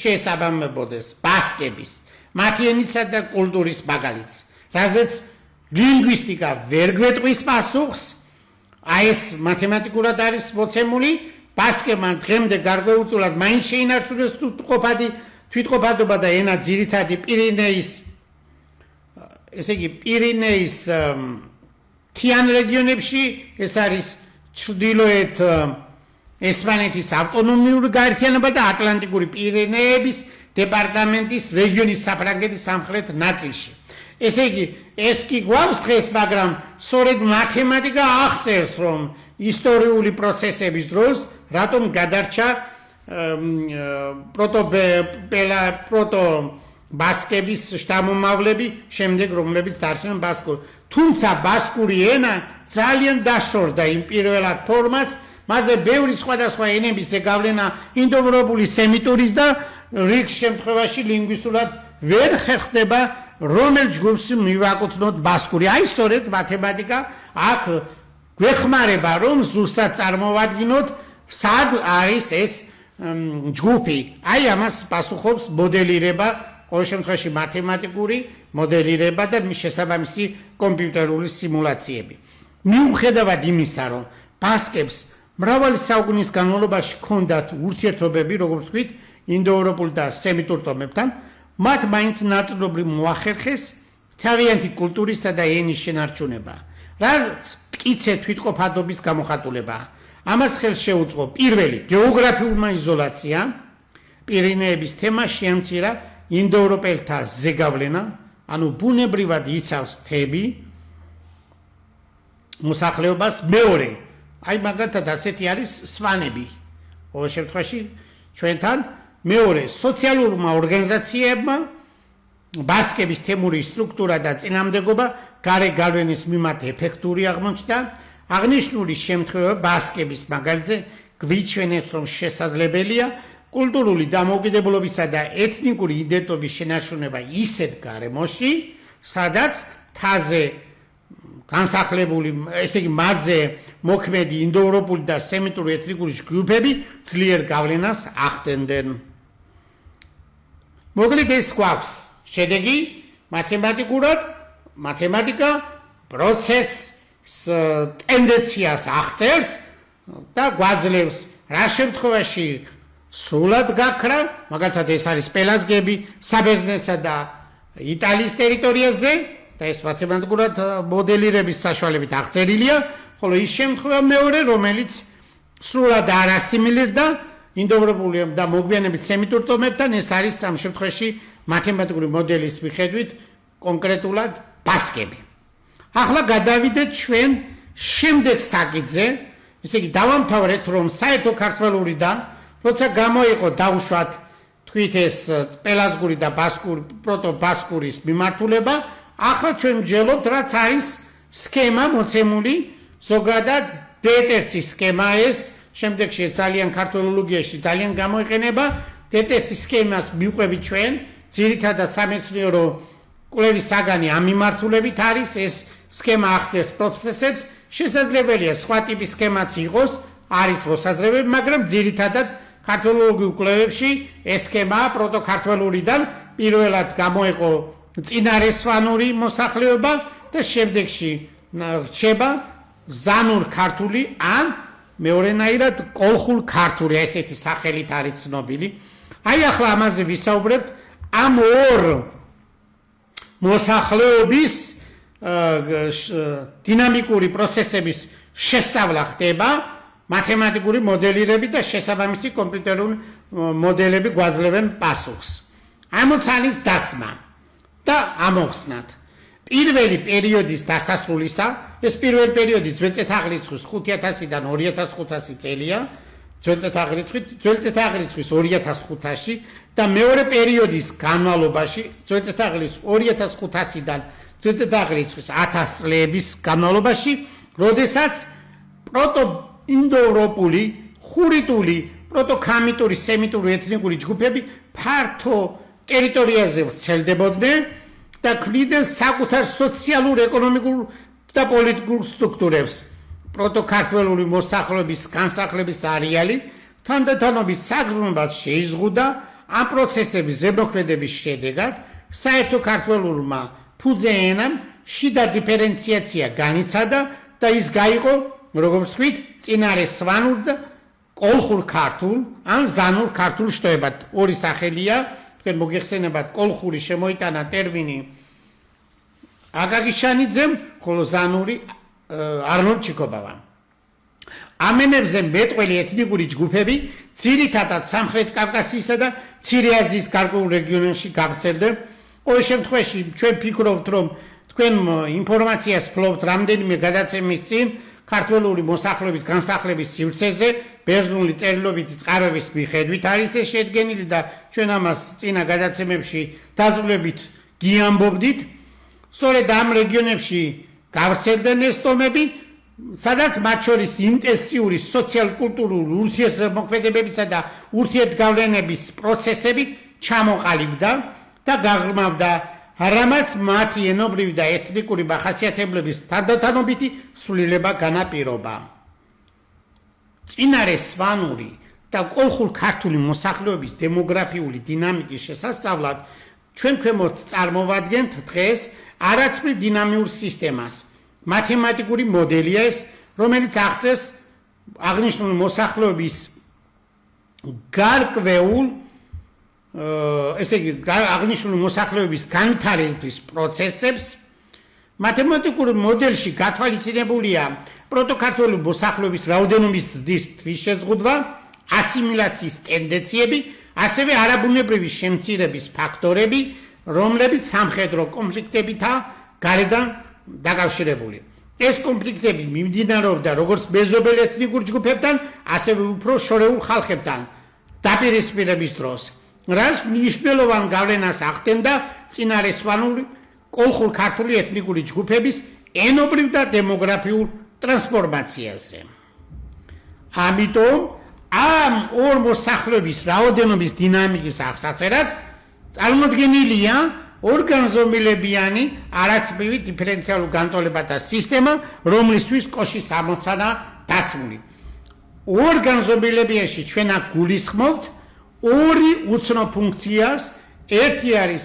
შესაბამებოდეს ბასკების, მათი ენისა და კულტურის მაგალითს, რაზეც ლინგვისტიკა ვერ გვეტყვის პასუხს. აი ეს მათემატიკურად არის მოცემული, ბასკებმა დღემდე გარკვეულწილად მაინც შეინარჩუნეს თვითმყოფადობა და ენა ძირითადი პირინეის მთიან რეგიონებში ეს არის ჩრდილოეთ ესპანეთის ავტონომიური გაერთიანება და ატლანტიკური პირენეების დეპარტამენტის რეგიონის საფრანგეთის სამხრეთ ნაწილში. ესე იგი, ეს კი გვაქვს დღეს, მაგრამ სწორედ მათემატიკა აღწერს, რომ ისტორიული პროცესების დროს რატომ გადარჩა პროტო-ბასკების შთამომავლები, შემდეგ რომლებიც დარჩნენ ბასკური. თუმცა ბასკური ენა ძალიან დაშორდა იმ პირველად ფორმას, მასზე ბევრი სხვადასხვა ენების ზეგავლენა ინდოევროპული სემიტურის და რიგ შემთხვევაში ლინგვისტურად ვერ ხერხდება, რომელ ჯგუფს მივაკუთვნოთ ბასკური. აი სწორედ მათემატიკა აქ გვეხმარება, რომ ზუსტად წარმოვადგინოთ, სად არის ეს ჯგუფი. აი ამას პასუხობს მოდელირება, ყოველ შემთხვევაში მათემატიკური მოდელირება და მის შესაბამისი კომპიუტერული სიმულაციები. მიუხედავად იმისა, რომ ბასკებს მრავალი საუკუნის განმავლობაში ჰქონდათ ურთიერთობები, როგორც ვთქვით, ინდოევროპულ და სემიტურ ტომებთან, მათ მაინც ნაწილობრივ მოახერხეს თავიანთი კულტურისა და ენის შენარჩუნება, რაც მტკიცე თვითყოფადობის გამოხატულებაა. ამას ხელს შეუწყო პირველი გეოგრაფიულმა იზოლაციამ, პირენეების თემა შეამცირა ინდოევროპელთა ზეგავლენა, ანუ ბუნებრივად იცავს მთები მოსახლეობას. მეორე, აი მაგალითად ასეთი არის სვანები, ყოველ შემთხვევაში ჩვენთან. მეორე, სოციალურმა ორგანიზაციებმა ბასკების თემური სტრუქტურა და წინამდებობა გარე გავლენის მიმართ ეფექტური აღმოჩნდა. აღნიშნული შემთხვევა ბასკების მაგალითზე გვიჩვენებს, რომ შესაძლებელია კულტურული დამოუკიდებლობისა და ეთნიკური იდენტობის შენარჩუნება ისეთ გარემოში, სადაც მთაზე განსახლებული, ესე იგი მათზე მოქმედი ინდოევროპული და სემიტური ეთნიკური ჯგუფები ძლიერ გავლენას ახდენდნენ. მოკლედ ეს გვაქვს შედეგი მათემატიკურად, მათემატიკა პროცესს ტენდენციას აღწერს და გვაძლევს რა შემთხვევაში სრულად გაქრა, მაგალითად ეს არის პელაზგები საბერძნეთსა და იტალიის ტერიტორიაზე და ეს მათემატიკურად მოდელირების საშუალებით აღწერილია, ხოლო ის შემთხვევა მეორე, რომელიც სრულად არ ასიმილირდა ინდოევროპული და მოგვიანებით სემიტურ ტომებთან, ეს არის ამ შემთხვევაში მათემატიკური მოდელის მიხედვით კონკრეტულად ბასკები. ახლა გადავიდეთ ჩვენ შემდეგ საკითხზე, ესე იგი დავამთავრეთ, რომ საერთო ქართველურიდან, როცა გამოიყო დაუშვათ თქვით ეს პელაზგური და ბასკური, პროტო-ბასკურის მიმართულება, ახლა ჩვენ ვჯელობთ, რაც არის სქემა მოცემული, ზოგადად დეტერსის სქემა ეს, შემდეგში ძალიან ქართველოლოგიაში ძალიან გამოიყენება, დეტერსის სქემას მივყვებით ჩვენ, ძირითადად სამეცნიერო კვლევის საგანი ამ მიმართულებით არის, ეს სქემა აღწერს პროცესებს, შესაძლებელია სხვა ტიპის სქემაც იყოს, არის მოსაზრებები, მაგრამ ძირითადად ქართველოლოგიურ კვლევებში ეს სქემა პროტო-ქართველურიდან პირველად გამოიყო წინარესვანური მოსახლეობა და შემდეგში რჩება ზანურ ქართული ან მეორენაირად კოლხურ ქართული, ესეთი სახელით არის ცნობილი. აი ახლა ამაზე ვისაუბრებთ, ამ ორ მოსახლეობის დინამიკური პროცესების შესწავლა ხდება მათემატიკური მოდელირებით და შესაბამისი კომპიუტერული მოდელები გვაძლევენ პასუხს. ამოცანის დასმა და ამოხსნათ. პირველი პერიოდის დასასრულისა, ეს პირველი პერიოდი ძველწედაღრიცხვის 5000-დან 2500 წელია, ძველწედაღრიცხვის 2500-ში და მეორე პერიოდის განმავლობაში, ძველწედაღრიცხვის 2500-დან ძველწედაღრიცხვის 1000 წლების განმავლობაში, როდესაც პროტო-ინდოევროპული, ხურიტული, პროტო-ქამიტური, სემიტური ეთნიკური ჯგუფები ფართო ტერიტორიაზე ვრცელდებოდნენ და ქმნიდნენ საკუთარ სოციალურ, ეკონომიკურ და პოლიტიკურ სტრუქტურებს. პროტო-ქართველური მოსახლეობის განსახლების არეალი თანდათანობით საგრძნობლად შეიზღუდა ამ პროცესების ზემოქმედების შედეგად საერთო ქართველურმა ფუძე ენამ შიდა დიფერენციაცია განიცადა და ის გაიყო, როგორც ვთქვით, წინარესვანურ და კოლხურ ქართულ ან ზანურ ქართულ შტოებად. ორი სახელია, თქვენ მოგეხსენებათ, კოლხური შემოიტანა ტერმინი აკაკიშანიძემ, ხოლო ზანური არნოლდ ჩიკობავა. ამენებზე მეტყველი ეთნიკური ჯგუფები ძირითადად სამხრეთ კავკასიისა და მცირე აზიის გარკვეულ რეგიონებში გავრცელდნენ. ყოველ შემთხვევაში ჩვენ ფიქრობთ, რომ თქვენ ინფორმაციას ფლობთ რამდენიმე გადაცემის წინ ქართველური მოსახლეობის განსახლების სივრცეზე ბერძნული წერილობითი წყაროების მიხედვით არის ეს შედგენილი და ჩვენ ამას წინა გადაცემებში დაძვლებით გიამბობდით. სწორედ ამ რეგიონებში გავრცელდნენ ეს ტომები, სადაც მათ შორის ინტენსიური სოციალ-კულტურული ურთიერთმოქმედებებისა და ურთიერთგავლენების პროცესები ჩამოყალიბდა და გაღრმავდა, რამაც მათი ენობრივი და ეთნიკური მახასიათებლების თანდათანობითი სვლილება განაპირობა. წინარესვანური და კოლხურ ქართული მოსახლეობის დემოგრაფიული დინამიკის შესასწავლად ჩვენ ქვემოთ წარმოვადგენთ დღეს არაცმრივ დინამიურ სისტემას. მათემატიკური მოდელია ეს, რომელიც აღწევს აღნიშნული მოსახლეობის გარკვეულ ესე იგი აღნიშნული მოსახლეობის განვითარების პროცესებს. მათემატიკურ მოდელში გათვალისწინებულია პროტოქართული მოსახლეობის რაოდენობის ზრდის თვითშეზღუდვა, ასიმილაციის ტენდენციები, ასევე არაბუნებრივი შემცირების ფაქტორები, რომლებიც სამხედრო კონფლიქტებითაა გარედან დაკავშირებული. ეს კონფლიქტები მიმდინარეობდა როგორც მეზობელ ეთნიკურ ჯგუფებთან, ასევე უფრო შორეულ ხალხებთან დაპირისპირების დროს. რაც მნიშვნელოვან გავლენას ახდენდა წინარესვანური კოლხურ ქართული ეთნიკური ჯგუფების ენობრივ და დემოგრაფიულ ტრანსფორმაციაზე. ამიტომ ამ ორ მოსახლეობის რაოდენობის დინამიკის აღსაწერად წარმოდგენილია ორგანზომილებიანი არაცმრივი დიფერენციალურ განტოლებათა სისტემა, რომლისთვის კოშის ამოცანა დასმული. ორგანზომილებიაში ჩვენ აქ გულისხმობთ ორი უცნო ფუნქციას, ერთი არის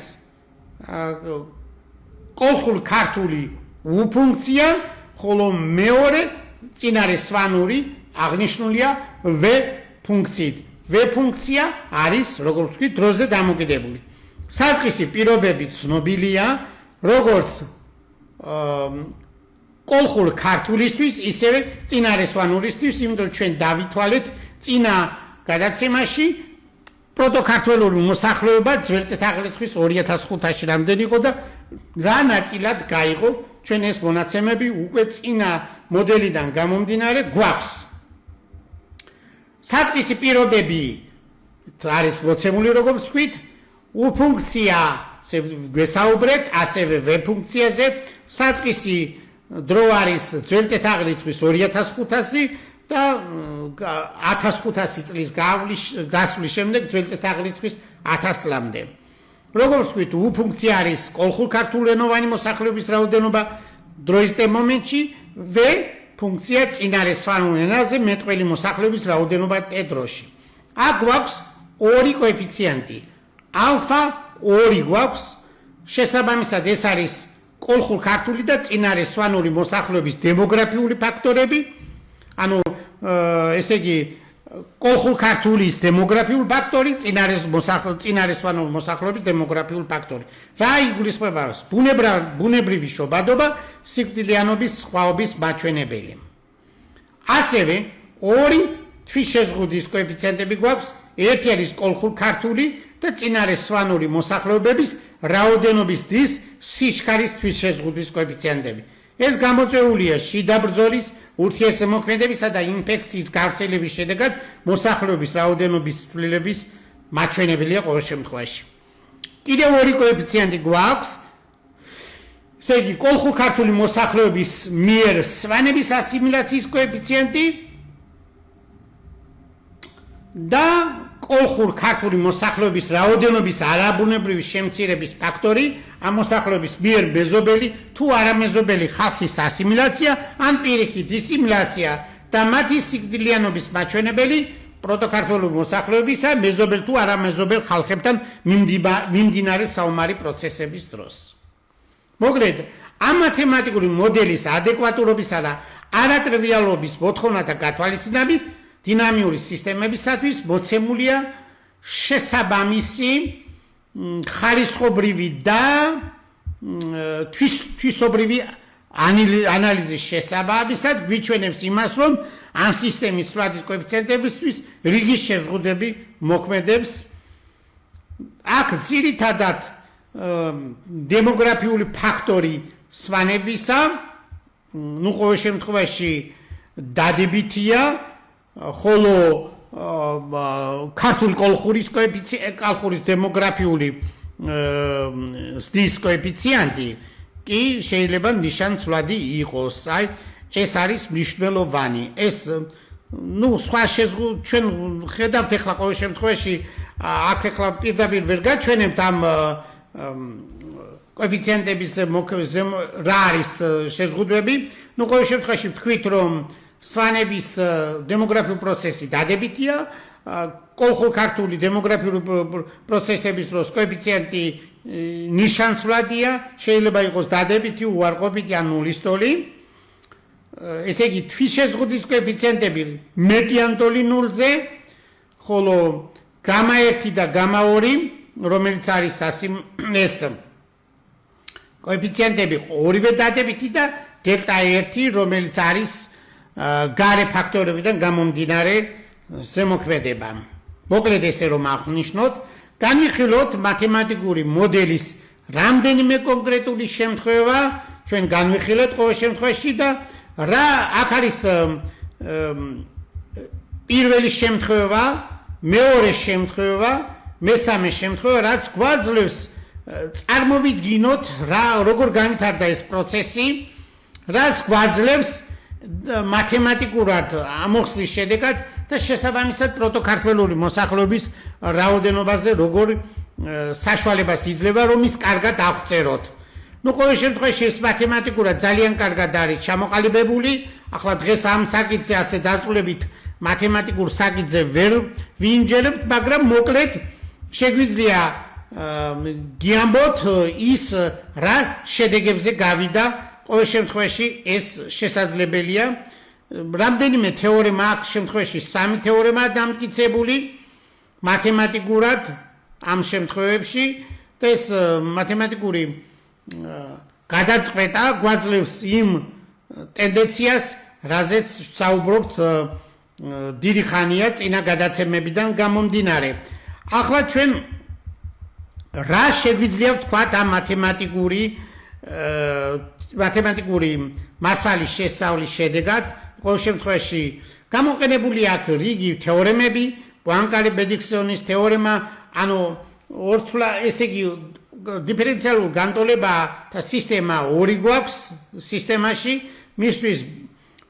კოლხურ ქართული უფუნქცია, ხოლო მეორე წინარესვანური აღნიშნულია V ფუნქციით. V ფუნქცია არის, როგორც ვთქვით, დროზე დამოკიდებული. საწყისი პირობები ცნობილია, როგორც კოლხურ ქართულისთვის, ისევე წინარესვანურისთვის, იმიტომ რომ ჩვენ დავითვალეთ წინა გადაცემაში პროტოქართველური მოსახლეობა ძველწითაღრიცხვის 2005-ში რამდენი იყო და რა ნაწილად გაიღო ჩვენ ეს მონაცემები უკვე წინა მოდელიდან გამომდინარე გვაქვს. საწყისი პირობები არის მოცემული, როგორც ვთქვით, უფუნქციაზე გვესაუბრეთ, ასევე V ფუნქციაზე. საწყისი დრო არის ძველწითაღრიცხვის 2500 და 1500 წლის გასვლის შემდეგ ძველწითაღრიცხვის 1000-ლამდე. როგორც ვთქვით, უფუნქცია არის კოლხურ ქართულენოვანი მოსახლეობის რაოდენობა დროის მომენტში, V ფუნქცია წინარესვანურ ენაზე მეტყველი მოსახლეობის რაოდენობა ტ-დროში. აქ გვაქვს ორი კოეფიციენტი. ალფა 2 გვაქვს, შესაბამისად ეს არის კოლხურ ქართული და წინარესვანური მოსახლეობის დემოგრაფიული ფაქტორები. ანუ ესე იგი კოლხურ ქართულის დემოგრაფიული ფაქტორი, წინარესვანური მოსახლეობის დემოგრაფიული ფაქტორი. რა იგულისხმება? ბუნებრივი შობადობა, სიკვდილიანობის სხვაობის მაჩვენებელი. ასევე ორი თვითშეზღუდის კოეფიციენტები გვაქვს, ერთი არის კოლხურ ქართული და წინარესვანური მოსახლეობების რაოდენობის დის სიჩქარის თვითშეზღუდის კოეფიციენტები. ეს გამოწვეულია შიდა ბრძოლის, ურთიერთმოქმედებისა და ინფექციის გავრცელების შედეგად მოსახლეობის რაოდენობის ცვლილების მაჩვენებელია ყოველ შემთხვევაში. კიდევ ორი კოეფიციენტი გვაქვს, ესე იგი კოლხურ ქართული მოსახლეობის მიერ სვანების ასიმილაციის კოეფიციენტი და კოლხურ ქართული მოსახლეობის რაოდენობის არაბუნებრივი შემცირების ფაქტორი, ამ მოსახლეობის მიერ მეზობელი თუ არამეზობელი ხალხის ასიმილაცია, ან პირიქით ისიმილაცია და მათი სიკვდილიანობის მაჩვენებელი პროტოქართული მოსახლეობისა მეზობელ თუ არამეზობელ ხალხებთან მიმდინარე საომარი პროცესების დროს. მოგრედ, ამ მათემატიკური მოდელის ადეკვატურობისა და არატრივიალობის მოთხოვნათა გათვალისწინებით დინამიური სისტემებისათვის მოცემულია შესაბამისი ხარისხობრივი და თვისობრივი ანალიზის შესაბამისად გვიჩვენებს იმას, რომ ამ სისტემის სვლადის კოეფიციენტებისთვის რიგის შეზღუდები მოქმედებს. აქ ძირითადად დემოგრაფიული ფაქტორი სვანებისა, ყოველ შემთხვევაში დადებითია, ხოლო ქართული კოლხურის კოლხურის დემოგრაფიული ზრდის კოეფიციენტი კი შეიძლება ნიშანცვლადი იყოს. აი ეს არის მნიშვნელოვანი. ეს სხვა ჩვენ ხედავთ ახლა ყოველ შემთხვევაში აქ ახლა პირდაპირ ვერ გაჩვენებთ ამ კოეფიციენტების რა არის შეზღუდვები. ყოველ შემთხვევაში ვთქვით, რომ სვანების დემოგრაფიული პროცესი დადებითია, კოლხურ-ქართული დემოგრაფიული პროცესების დროს კოეფიციენტი ნიშანცვლადია, შეიძლება იყოს დადებითი, უარყოფითი ან ნულის ტოლი. ესე იგი, თვითშეზღუდვის კოეფიციენტები მეტიან ტოლი ნულზე, ხოლო გამა 1 და გამა 2, რომელიც არის ეს კოეფიციენტები ორივე დადებითი და დელტა 1, რომელიც არის გარე ფაქტორებიდან გამომდინარე ზემოქმედება. მოკლედ ესე რომ აღნიშნოთ, განვიხილოთ მათემატიკური მოდელის რამდენიმე კონკრეტული შემთხვევა, ჩვენ განვიხილეთ ყოველ შემთხვევაში და რა აქ არის პირველი შემთხვევა, მეორე შემთხვევა, მესამე შემთხვევა, რაც გვაძლევს წარმოვიდგინოთ როგორ განვითარდა ეს პროცესი, რაც გვაძლევს მათემატიკურად ამოხსნის შედეგად და შესაბამისად პროტოქართველური მოსახლეობის რაოდენობაზე როგორ საშუალებას იძლევა, რომ ის კარგად აღწეროთ. ყოველ შემთხვევაში ეს მათემატიკურად ძალიან კარგად არის ჩამოყალიბებული. ახლა დღეს ამ საკითხზე ასე დაწვრილებით მათემატიკურ საკითხზე ვერ ვინჯერებთ, მაგრამ მოკლედ შეგვიძლია გიამბოთ ის რა შედეგებზე გავიდა. ყოველ შემთხვევაში ეს შესაძლებელია. რამდენიმე თეორემა აქ შემთხვევაში 3 თეორემაა დამტკიცებული მათემატიკურად ამ შემთხვევებში და ეს მათემატიკური გადაწყვეტა გვაძლევს იმ ტენდენციას, რაზეც ვსაუბრობთ დიდი ხანია წინა გადაცემებიდან გამომდინარე. ახლა ჩვენ რა შეგვიძლია ვთქვათ ამ მათემატიკური მასალის შესწავლის შედეგად. ყოველ შემთხვევაში გამოყენებული აქ რიგი თეორემები, პუანკარე-ბედიქსონის თეორემა, ანუ ესე იგი დიფერენციალური განტოლება და სისტემა ორი გვაქვს სისტემაში, მისთვის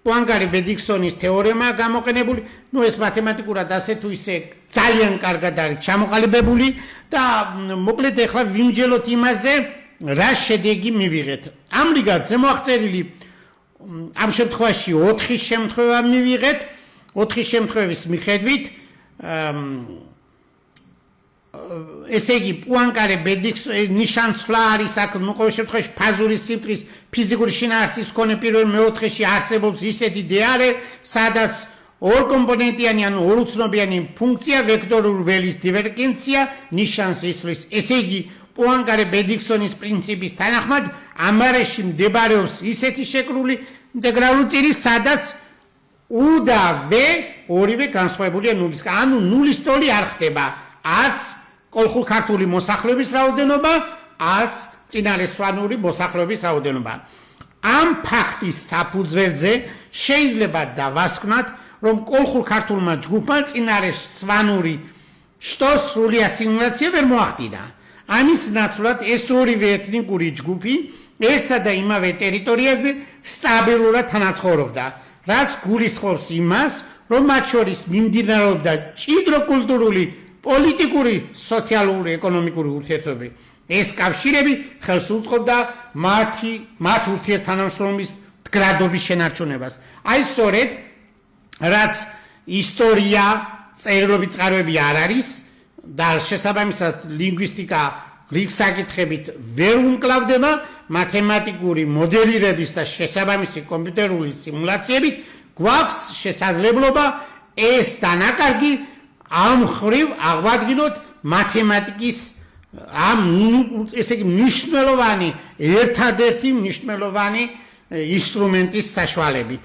პუანკარე-ბედიქსონის თეორემა გამოყენებული. ეს მათემატიკურად ასე თუ ისე ძალიან კარგად არის ჩამოყალიბებული და მოკლედ ახლა ვიმჯელოთ იმაზე, რა შედეგი მივიღეთ. ამრიგად ზემოაღწევილი ამ შემთხვევაში 4 შემთხვევა მივიღეთ. 4 შემთხვევის მიხედვით ესე იგი პუანკარე-ბედიქსონის ნიშანცვლა არის აქ ყოველ შემთხვევაში ფაზური სიმტრის ფიზიკური შინაარსის მქონე პირველ მეოთხეში არსებობს ისეთი დეარე, სადაც ორკომპონენტიანი ან ორუცნობიანი ფუნქცია ვექტორული ველის დივერგენცია ნიშანს ისვრის. ესე იგი პუანკარე-ბედიქსონის პრინციპის თანახმად ამ არეში მდებარეობს ისეთი შეკრული ინტეგრალური წირი, სადაც u და v ორივე განსხვავებულია ნულისგან. ანუ ნულის ტოლი არ ხდება არც კოლხურ-ქართული მოსახლეობის რაოდენობა, არც წინარესვანური მოსახლეობის რაოდენობა. ამ ფაქტის საფუძველზე შეიძლება დავასკვნათ, რომ კოლხურ-ქართულმა ჯგუფმა წინარესვანური შტოს სრული ასიმილაცია ვერ მოახდინა. ამის ნაცვლად ეს ორივე ეთნიკური ჯგუფი ერთსა და იმავე ტერიტორიაზე სტაბილურად თანაცხოვრობდა, რაც გულისხმობს იმას, რომ მათ შორის მიმდინარეობდა ჭიდრო კულტურული, პოლიტიკური, სოციალური, ეკონომიკური ურთიერთობები. ეს კავშირები ხელს უწყობდა მათ ურთიერთთანამშრომლობის მდგრადობის შენარჩუნებას. აი სწორედ რაც ისტორია, წერილობით წყაროები არ არის და შესაბამისად ლინგვისტიკა რიგ საკითხებით ვერ უმკლავდება, მათემატიკური მოდელირების და შესაბამისი კომპიუტერული სიმულაციებით გვაქვს შესაძლებლობა ეს დანაკარგი ამ ხრივ აღვადგინოთ მათემატიკის ამ ესე იგი მნიშვნელოვანი ერთადერთი მნიშვნელოვანი ინსტრუმენტის საშუალებით.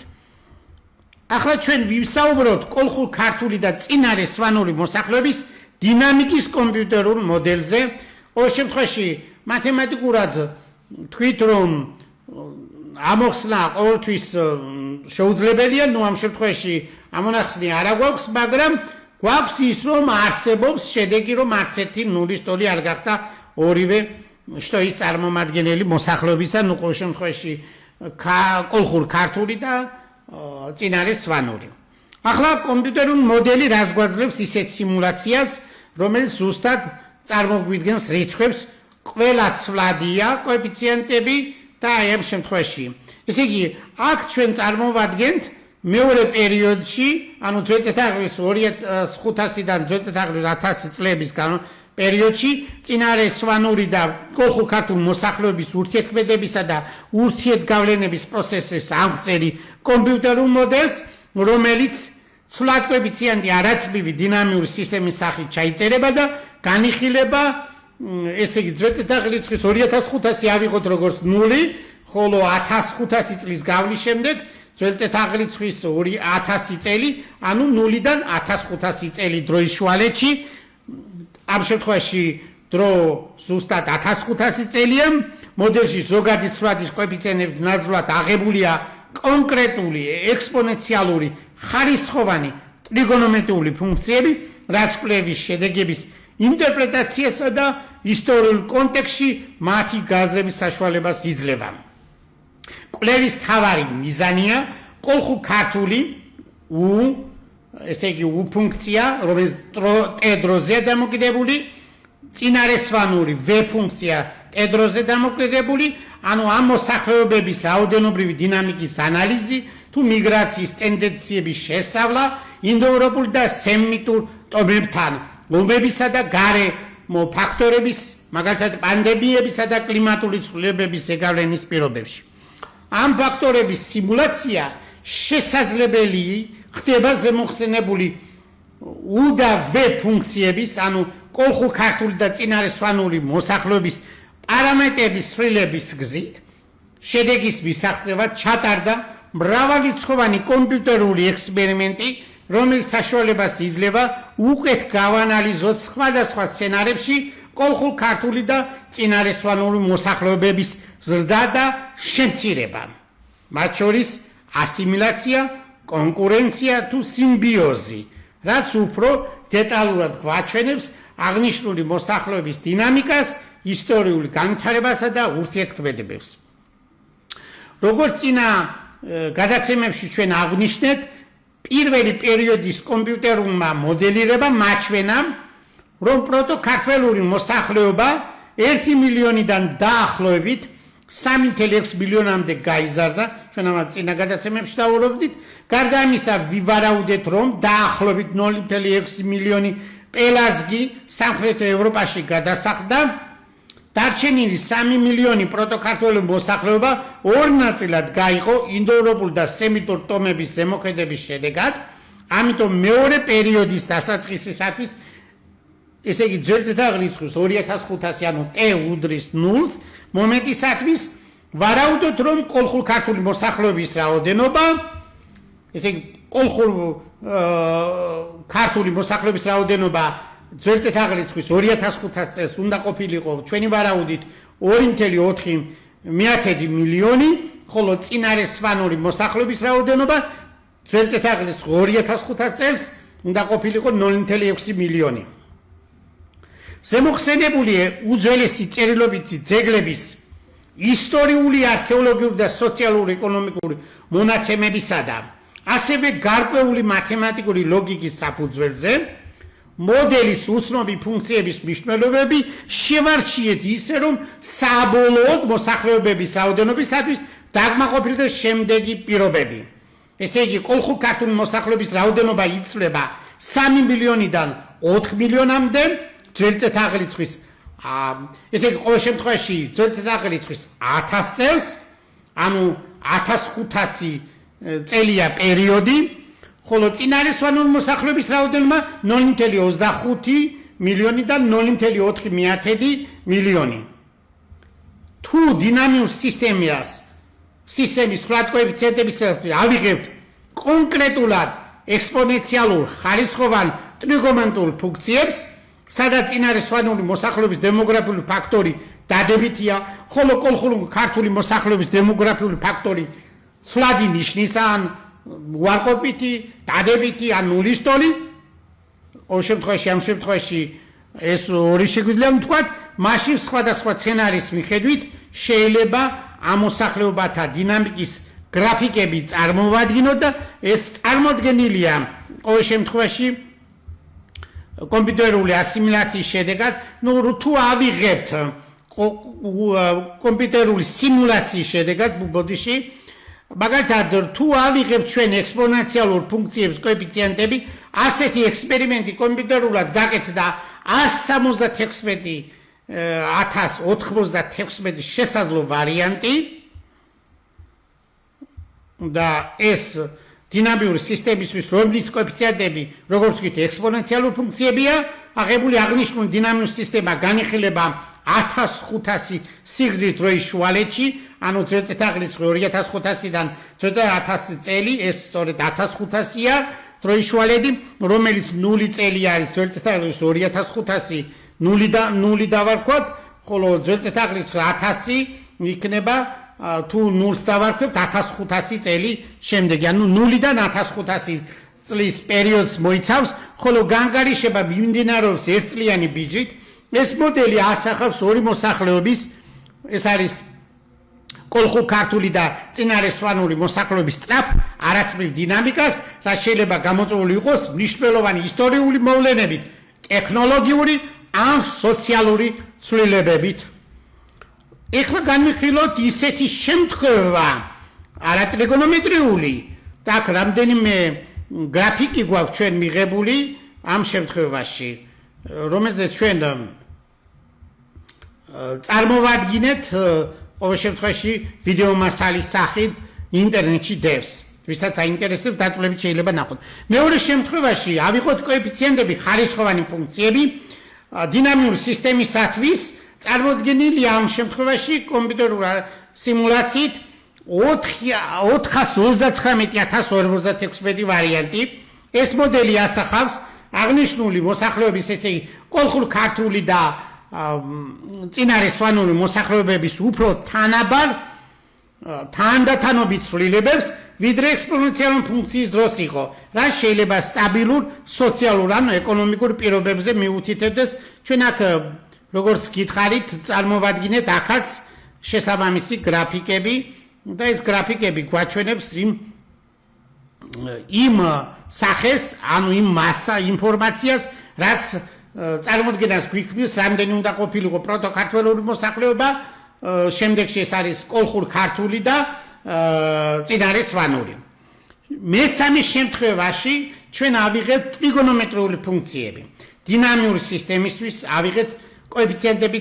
ახლა ჩვენ ვისაუბროთ კოლხურ ქართული და წინარე სვანური მოსახლეობის დინამიკის კომპიუტერულ მოდელზე. ყოველ შემთხვევაში მათემატიკურად თქვით რომ ამოხსნა ყოველთვის შეუძლებელია, ამ შემთხვევაში ამონახსნი არ გვაქვს, მაგრამ გვაქვს ის რომ არსებობს შედეგი რომ არც ერთი ნულის ტოლი არ გახდა ორივე შტოის წარმომადგენელი მოსახლეობისა, ყოველ შემთხვევაში კოლხურ ქართული და წინარე სვანური. ახლა კომპიუტერული მოდელი რას გვაძლევს ისეთ სიმულაციას, რომელიც ზუსტად წარმოგვიდგენს რიცხვებს, ყველა ცვლადია კოეფიციენტები და აი ამ შემთხვევაში. ესე იგი, აქ ჩვენ წარმოვადგენთ მეორე პერიოდში, ანუ ძველწესაღრიცხვის 2500-დან ძველწესაღრიცხვის 1000 წლების პერიოდში წინარე სვანური და კოლხურ ქართული მოსახლეობის ურთიერთქმედებისა და ურთიერთგავლენების პროცესის აღწერი კომპიუტერულ მოდელს, რომელიც ცვლად კოეფიციენტი არათბივი დინამიური სისტემის სახით ჩაიწერება და განიხილება, ესე იგი ძველწესაღრიცხვის 2500 ავიღოთ როგორც 0, ხოლო 1500 წლის გავლის შემდეგ ძველწესაღრიცხვის 1000 წელი, ანუ 0-დან 1500 წელი დროის შუალედში, ამ შემთხვევაში დრო ზუსტად 1500 წელია, მოდელში ზოგადი ცვლადის კოეფიციენტების ნაცვლად აღებულია კონკრეტული ექსპონენციალური ხარისხოვანი ტრიგონომეტრიული ფუნქციები, რაც კვლევის შედეგების ინტერპრეტაციასა და ისტორიულ კონტექსტში მათი გაზრების საშუალებას იძლევა. კვლევის მთავარი მიზანია კოლხურ ქართული ესე იგი ფუნქცია, რომელიც t დროზე დამოკიდებული, წინარე სვანური v ფუნქცია t დროზე დამოკიდებული, ანუ ამ მოსახლეობების რაოდენობრივი დინამიკის ანალიზი თუ მიგრაციის ტენდენციების შესწავლა ინდოევროპულ და სემიტურ ტომებთან, ომებისა და გარემო ფაქტორების, მაგალითად პანდემიებისა და კლიმატური ცვლილებების ზეგავლენის პირობებში. ამ ფაქტორების სიმულაცია შესაძლებელი ხდება ზემოხსენებული u და v ფუნქციების, ანუ კოლხურ ქართული და წინარე სვანური მოსახლეობის პარამეტრების ცვლილების გზით. შედეგის მისაღწევად ჩატარდა მრავალრიცხოვანი კომპიუტერული ექსპერიმენტი, რომელიც საშუალებას იძლევა უკეთ გავანალიზოთ სხვადასხვა სცენარებში კოლხურ ქართული და წინარე სვანური მოსახლეობების ზრდა და შემცირება, მათ შორის ასიმილაცია, კონკურენცია თუ სიმბიოზი, რაც უფრო დეტალურად გვაჩვენებს აღნიშნული მოსახლეობის დინამიკას, ისტორიულ განვითარებასა და ურთიერთქმედებებს. როგორც წინა გადაცემებში ჩვენ აღვნიშნეთ, პირველი პერიოდის კომპიუტერულმა მოდელირებამ მაჩვენა, რომ პროტოკართველური მოსახლეობა 1 მილიონიდან დაახლოებით 3.6 მილიონამდე გაიზარდა, ჩვენ ამათ წინა გადაცემებში დავუბრუნდით. გარდა ამისა, ვივარაუდეთ, რომ დაახლოებით 0.6 მილიონი პელაზგი სამხრეთ ევროპაში გადასახლდა. დარჩენილი 3 მილიონი პროტოკართული მოსახლეობა ორ ნაწილად გაიყო ინდოევროპულ და სემიტურ ტომების ზემოქმედების შედეგად. ამიტომ მეორე პერიოდის დასაწყისისათვის, ესე იგი ძველწესაღრიცხვის 2500, ანუ t უდრის 0-ს მომენტისათვის ვარაუდოთ, რომ კოლხურ ქართული მოსახლეობის რაოდენობა, ესე იგი კოლხურ ქართული მოსახლეობის რაოდენობა ძველწესაღრიცხვის 2500 წელს უნდა ყოფილიყო ჩვენი ვარაუდით 2.4 მილიონი, ხოლო წინარე სვანური მოსახლეობის რაოდენობა ძველწესაღრიცხვის 2500 წელს უნდა ყოფილიყო 0.6 მილიონი. ზემოხსენებული უძველესი წერილობითი ძეგლების ისტორიული, არქეოლოგიური და სოციალური ეკონომიკური მონაცემებისა და ასევე გარკვეული მათემატიკური ლოგიკის საფუძველზე მოდელის უცნობი ფუნქციების მნიშვნელობები შევარჩიეთ ისე, რომ საბოლოოდ მოსახლეობების რაოდენობისათვის დაკმაყოფილდეს შემდეგი პირობები. ესე იგი, კოლხურ ქართული მოსახლეობის რაოდენობა იცვლება 3 მილიონიდან 4 მილიონამდე ძველწესაღრიცხვის, ესე იგი, ყოველ შემთხვევაში ძველწესაღრიცხვის 1000 წელს, ანუ 1500 წელია პერიოდი, ხოლო წინარე სვანური მოსახლეობის რაოდენობა 0.25 მილიონიდან 0.4 მილიონი. თუ დინამიურ სისტემას სისტემის ფლატ კოეფიციენტების ავიღებთ კონკრეტულად ექსპონენციალურ ხარისხოვან ტრიგონომეტრიულ ფუნქციებს, სადაც წინარესვანული მოსახლეობის დემოგრაფიული ფაქტორი დადებითია, ხოლო კოლხური ქართული მოსახლეობის დემოგრაფიული ფაქტორი ცვლადი ნიშნისა, ან უარყოფითი, დადებითი, ან ნულის ტოლი. ამ შემთხვევაში ეს ორი შეგვიძლია ვთქვათ, მაშინ სხვადასხვა სცენარის მიხედვით შეიძლება ამ მოსახლეობათა დინამიკის გრაფიკები წარმოვადგინოთ და ეს წარმოდგენილია ყოველ შემთხვევაში კომპიუტერული ასიმილაციის შედეგად, თუ ავიღებთ კომპიუტერული სიმულაციის შედეგად ბოდიში, მაგალითად თუ ავიღებთ ჩვენ ექსპონენციალურ ფუნქციებს კოეფიციენტები, ასეთი ექსპერიმენტი კომპიუტერულად გაკეთდა 176,096 შესაძლო ვარიანტი და ეს დინამიური სისტემისთვის, რომლის კოეფიციენტები, როგორც ვთქვით, ექსპონენციალურ ფუნქციებია, აღებული აღნიშნული დინამიური სისტემა განიხილება 1500 სიგრძით დროის შუალედში, ანუ წელიწადაღრიცხვი 2500-დან 1000 წელი, ეს სწორედ 1500-ია დროის შუალედი, რომელიც 0 წელი არის წელიწადაღრიცხვი 2500 0 დავარქვათ, ხოლო წელიწადაღრიცხვი 1000 იქნება თუ 0-ს დავარქვებთ 1500 წელი შემდეგ, ანუ 0-დან 1500 წლის პერიოდს მოიცავს, ხოლო განგარიშება მიმდინარეობს ერთწლიანი ბიჯით. ეს მოდელი ასახავს ორი მოსახლეობის, ეს არის კოლხურ-ქართული და წინარესვანური მოსახლეობის სწრაფ არაცნობილ დინამიკას, რაც შეიძლება გამოწვეული იყოს მნიშვნელოვანი ისტორიული მოვლენებით, ტექნოლოგიური ან სოციალური ცვლილებებით. ეხლა განვიხილოთ ისეთი შემთხვევა, არატრიგონომეტრიული, და აქ რამდენიმე გრაფიკი გვაქვს ჩვენ მიღებული ამ შემთხვევაში, რომელზეც ჩვენ წარმოვადგინეთ ყოველ შემთხვევაში ვიდეო მასალის სახით ინტერნეტში დევს, ვისაც აინტერესებს დაწვრილებით შეიძლება ნახოთ. მეორე შემთხვევაში ავიღოთ კოეფიციენტები, ხარისხოვანი ფუნქციები დინამიური სისტემისათვის, წარმოდგენილია ამ შემთხვევაში კომპიუტერული სიმულაციით 439,156 ვარიანტი. ეს მოდელი ასახავს აღნიშნული მოსახლეობის, ესე იგი კოლხურ-ქართული და წინარესვანური მოსახლეობების უფრო თანაბარ თანდათანობით ცვლილებებს, ვიდრე ექსპონენციალური ფუნქციის დროს იყო, რაც შეიძლება სტაბილურ სოციალურ ან ეკონომიკურ პირობებზე მიუთითებდეს. ჩვენ აქ როგორც გითხარით, წარმოვადგინეთ აქაც შესაბამისი გრაფიკები და ეს გრაფიკები გვაჩვენებს იმ სახეს, ანუ იმ მასა ინფორმაციას, რაც წარმოდგენას გვიქმნის, რამდენი უნდა ყოფილიყო პროტო-ქართველური მოსახლეობა, შემდეგში ეს არის კოლხურ-ქართული და წინარესვანური. მესამე შემთხვევაში ჩვენ ავიღებთ ტრიგონომეტრიული ფუნქციები. დინამიური სისტემისთვის ავიღეთ კოეფიციენტები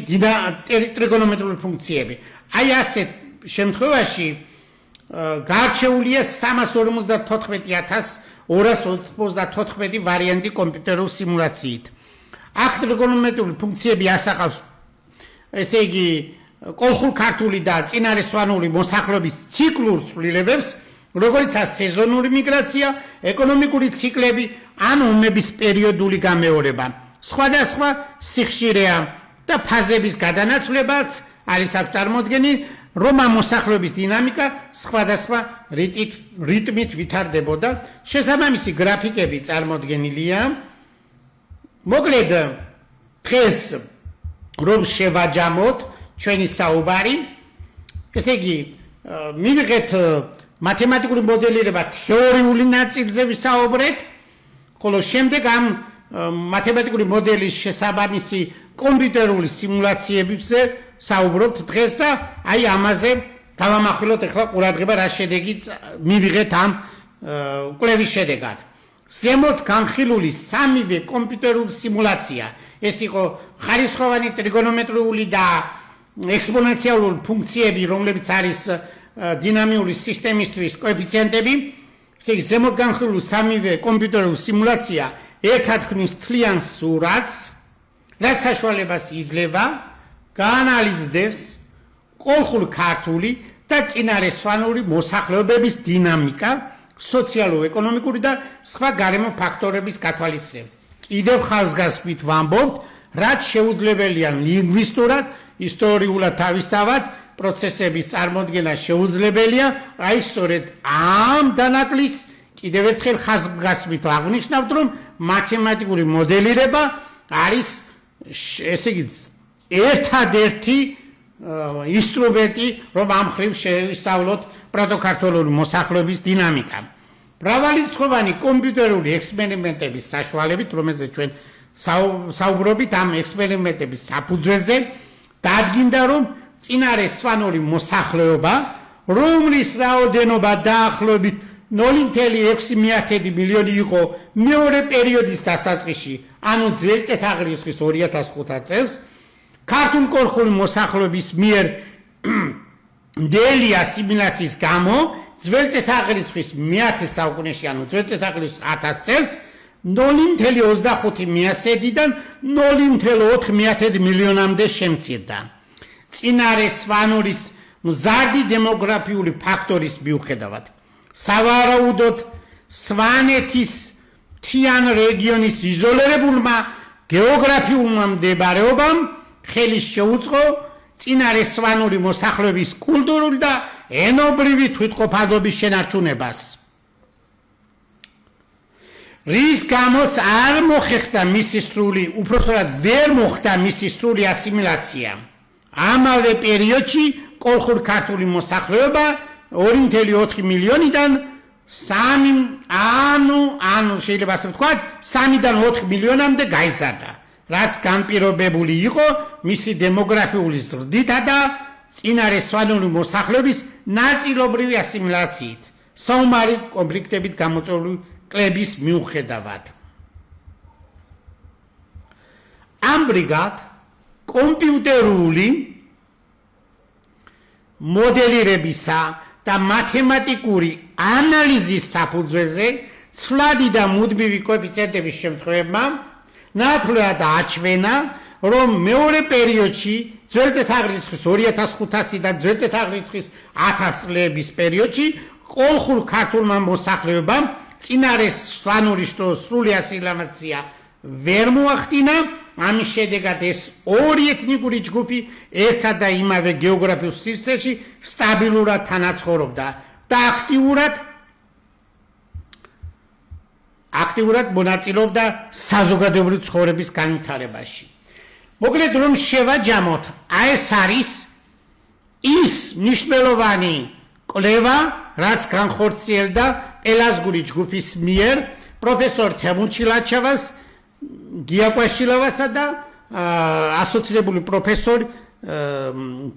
ტრიგონომეტრიული ფუნქციები. აი ასეთ შემთხვევაში გარჩეულია 354,294 ვარიანტი კომპიუტერულ სიმულაციით. აქ ტრიგონომეტრიული ფუნქციები ასახავს, ესე იგი, კოლხურ-ქართული და წინარესვანური მოსახლეობის ციკლურ ცვლილებებს, როგორიცაა სეზონური მიგრაცია, ეკონომიკური ციკლები ან ომების პერიოდული გამეორება. სხვადასხვა სიხშირეა და ფაზების გადანაცვლებაც არის აქ წარმოდგენილი, რომ ამ მოსახლეობის დინამიკა სხვადასხვა რიტმით ვითარდებოდა. შესაბამისი გრაფიკები წარმოდგენილია. მოკლედ, დღეს რომ შევაჯამოთ ჩვენი საუბარი, ესე იგი, მივიღეთ მათემატიკური მოდელირება თეორიული ნაწილზე ვისაუბრეთ, ხოლო შემდეგ ამ მათემატიკური მოდელის შესაბამისი კომპიუტერული სიმულაციებზე საუბრობთ დღეს და აი ამაზე გავამახვილოთ ახლა ყურადღება, რა შედეგი მივიღეთ ამ კვლევის შედეგად. ზემოთ განხილული სამივე კომპიუტერული სიმულაცია, ეს იყო ხარისხოვანი ტრიგონომეტრიული და ექსპონენციალური ფუნქციები, რომლებიც არის დინამიური სისტემისთვის კოეფიციენტები, ესე იგი ზემოთ განხილული სამივე კომპიუტერული სიმულაცია ერთად ქმნის თლიან სურათს, რაც საშუალებას იძლევა გაანალიზდეს კოლხურ-ქართული და წინარესვანური მოსახლეობების დინამიკა, სოციალურ-ეკონომიკური და სხვა გარემო ფაქტორების გათვალისწინებით. კიდევ ხაზგასმით ვამბობთ, რაც შეუძლებელია ლინგვისტურად, ისტორიულად თავისთავად პროცესების წარმოდგენა შეუძლებელია, აი სწორედ ამ დანაკლის კიდევ ერთხელ ხაზგასმით აღნიშნავთ, რომ მათემატიკური მოდელირება არის ესე იგი ერთადერთი ინსტრუმენტი, რომ ამ ხრივ შევისწავლოთ პროტოქართველური მოსახლეობის დინამიკა. მრავალრიცხოვანი კომპიუტერული ექსპერიმენტების საშუალებით, რომელზეც ჩვენ საუბრობთ, ამ ექსპერიმენტების საფუძველზე დადგინდა, რომ წინარესვანური მოსახლეობა, რომლის რაოდენობა დაახლოებით 0.6 მილიონი იყო მეორე პერიოდის დასაწყისში, ანუ ძველი წელთაღრიცხვის 2005 წელს, ქართულ-კოლხური მოსახლეობის მიერ მდელი ასიმილაციის გამო ძველი წელთაღრიცხვის მე-10 საუკუნეში, ანუ ძველი წელთაღრიცხვის 1000 წელს 0.25 მიასედიდან 0.4 მილიონამდე შემცირდა. წინარესვანურის მზარდი დემოგრაფიული ფაქტორის მიუხედავად, სავარაუდოდ სვანეთის მთიან რეგიონის იზოლირებულმა გეოგრაფიულმა მდებარეობამ ხელი შეუწყო წინარესვანური მოსახლეობის კულტურული და ენობრივი თვითყოფადობის შენარჩუნებას. რის გამოც არ მოხერხდა მისი სრული, უпростоრად ვერ მოხდა მისი სრული ასიმილაცია. ამავე პერიოდში კოლხურ-ქართული მოსახლეობა 2.4 მილიონიდან 3 შეიძლება ასე ვთქვათ, 3-დან 4 მილიონამდე გაიზარდა, რაც განპირობებული იყო მისი დემოგრაფიული ზრდითა და წინარესვანური მოსახლეობის ნაწილობრივი ასიმილაციით, საომარი კონფლიქტებით გამოწვეული კლების მიუხედავად. ამრიგად, კომპიუტერული მოდელირებისა და მათემატიკური ანალიზის საფუძველზე ცვლადი და მუდმივი კოეფიციენტების შემთხვევებმა ნათლად აჩვენა, რომ მეორე პერიოდში ძველი წელთაღრიცხვის 2500 და ძველი წელთაღრიცხვის 1000 წლების პერიოდში კოლხურ-ქართულმა მოსახლეობამ წინარესვანური სრული ასიმილაცია ვერ მოახდინა. ამის შედეგად ეს ორი ეთნიკური ჯგუფი ერთსა და იმავე გეოგრაფიულ სივრცეში სტაბილურად თანაცხოვრობდა და აქტიურად მონაწილეობდა საზოგადოებრივი ცხოვრების განვითარებაში. მოკლედ რომ შევაჯამოთ, ეს არის ის მნიშვნელოვანი კვლევა, რაც განხორციელდა პელაზგური ჯგუფის მიერ პროფესორ თემურჩილაჩევას, გიაკვაშილავასა და ასოცირებული პროფესორ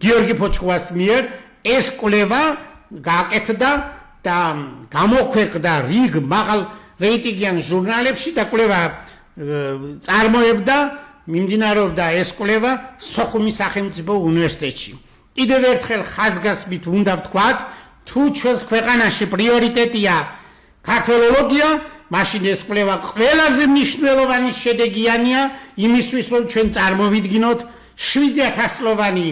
გიორგი ფოჩხუას მიერ. ეს კვლევა გააკეთდა და გამოქვეყნდა რიგ მაღალ რეიტინგიან ჟურნალებში და კვლევა წარმოებდა, მიმდინარეობდა ეს კვლევა სოხუმის სახელმწიფო უნივერსიტეტში. კიდევ ერთხელ ხაზგასმით უნდა ვთქვათ, თუ ჩვენს ქვეყანაში პრიორიტეტია ქართველოლოგია, მაშინ ეს კვლევა ყველაზე მნიშვნელოვანი შედეგიანია იმისთვის, რომ ჩვენ წარმოვიდგინოთ 7000-ლოვანი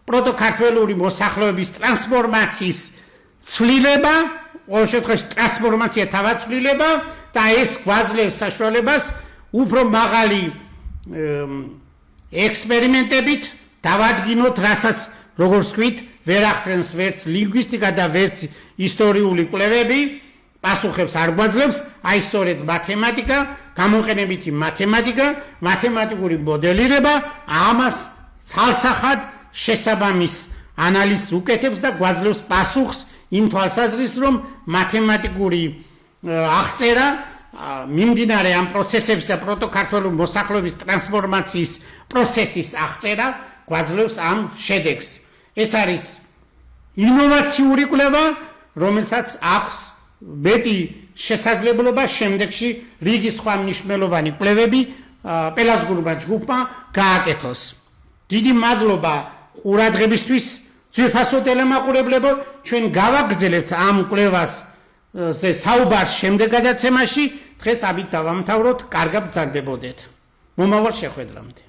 პროტოქართველური მოსახლეობის ტრანსფორმაციის ცვლილება, ყოველ შემთხვევაში ტრანსფორმაცია თავად ცვლილება და ეს გვაძლევს საშუალებას უფრო მაღალი ექსპერიმენტებით დავადგინოთ, რასაც როგორც ვთქვით, ვერ ახდენს ვერც ლინგვისტიკა და ვერც ისტორიული კვლევები, პასუხებს არ გვაძლევს, აი სწორედ მათემატიკა, გამოყენებითი მათემატიკა, მათემატიკური მოდელირება ამას ცალსახად შესაბამის ანალიზს უკეთებს და გვაძლევს პასუხს იმ თვალსაზრისით, რომ მათემატიკური აღწერა მიმდინარე ამ პროცესებისა პროტოქართველური მოსახლეობის ტრანსფორმაციის პროცესის აღწერა გვაძლევს ამ შედეგს. ეს არის ინოვაციური კვლევა, რომელსაც აქვს მეტი შესაძლებლობა შემდეგში რიგი სხვა მნიშვნელოვანი კვლევები პელაზგურმა ჯგუფმა გააკეთოს. დიდი მადლობა ყურადღებისთვის, ძვირფასო ტელემაყურებლებო, ჩვენ გავაგრძელებთ ამ კვლევას საუბარს შემდეგ გადაცემაში. დღეს ამით დავამთავროთ, კარგად გრძანდებოდეთ. მომავალ შეხვედრამდე.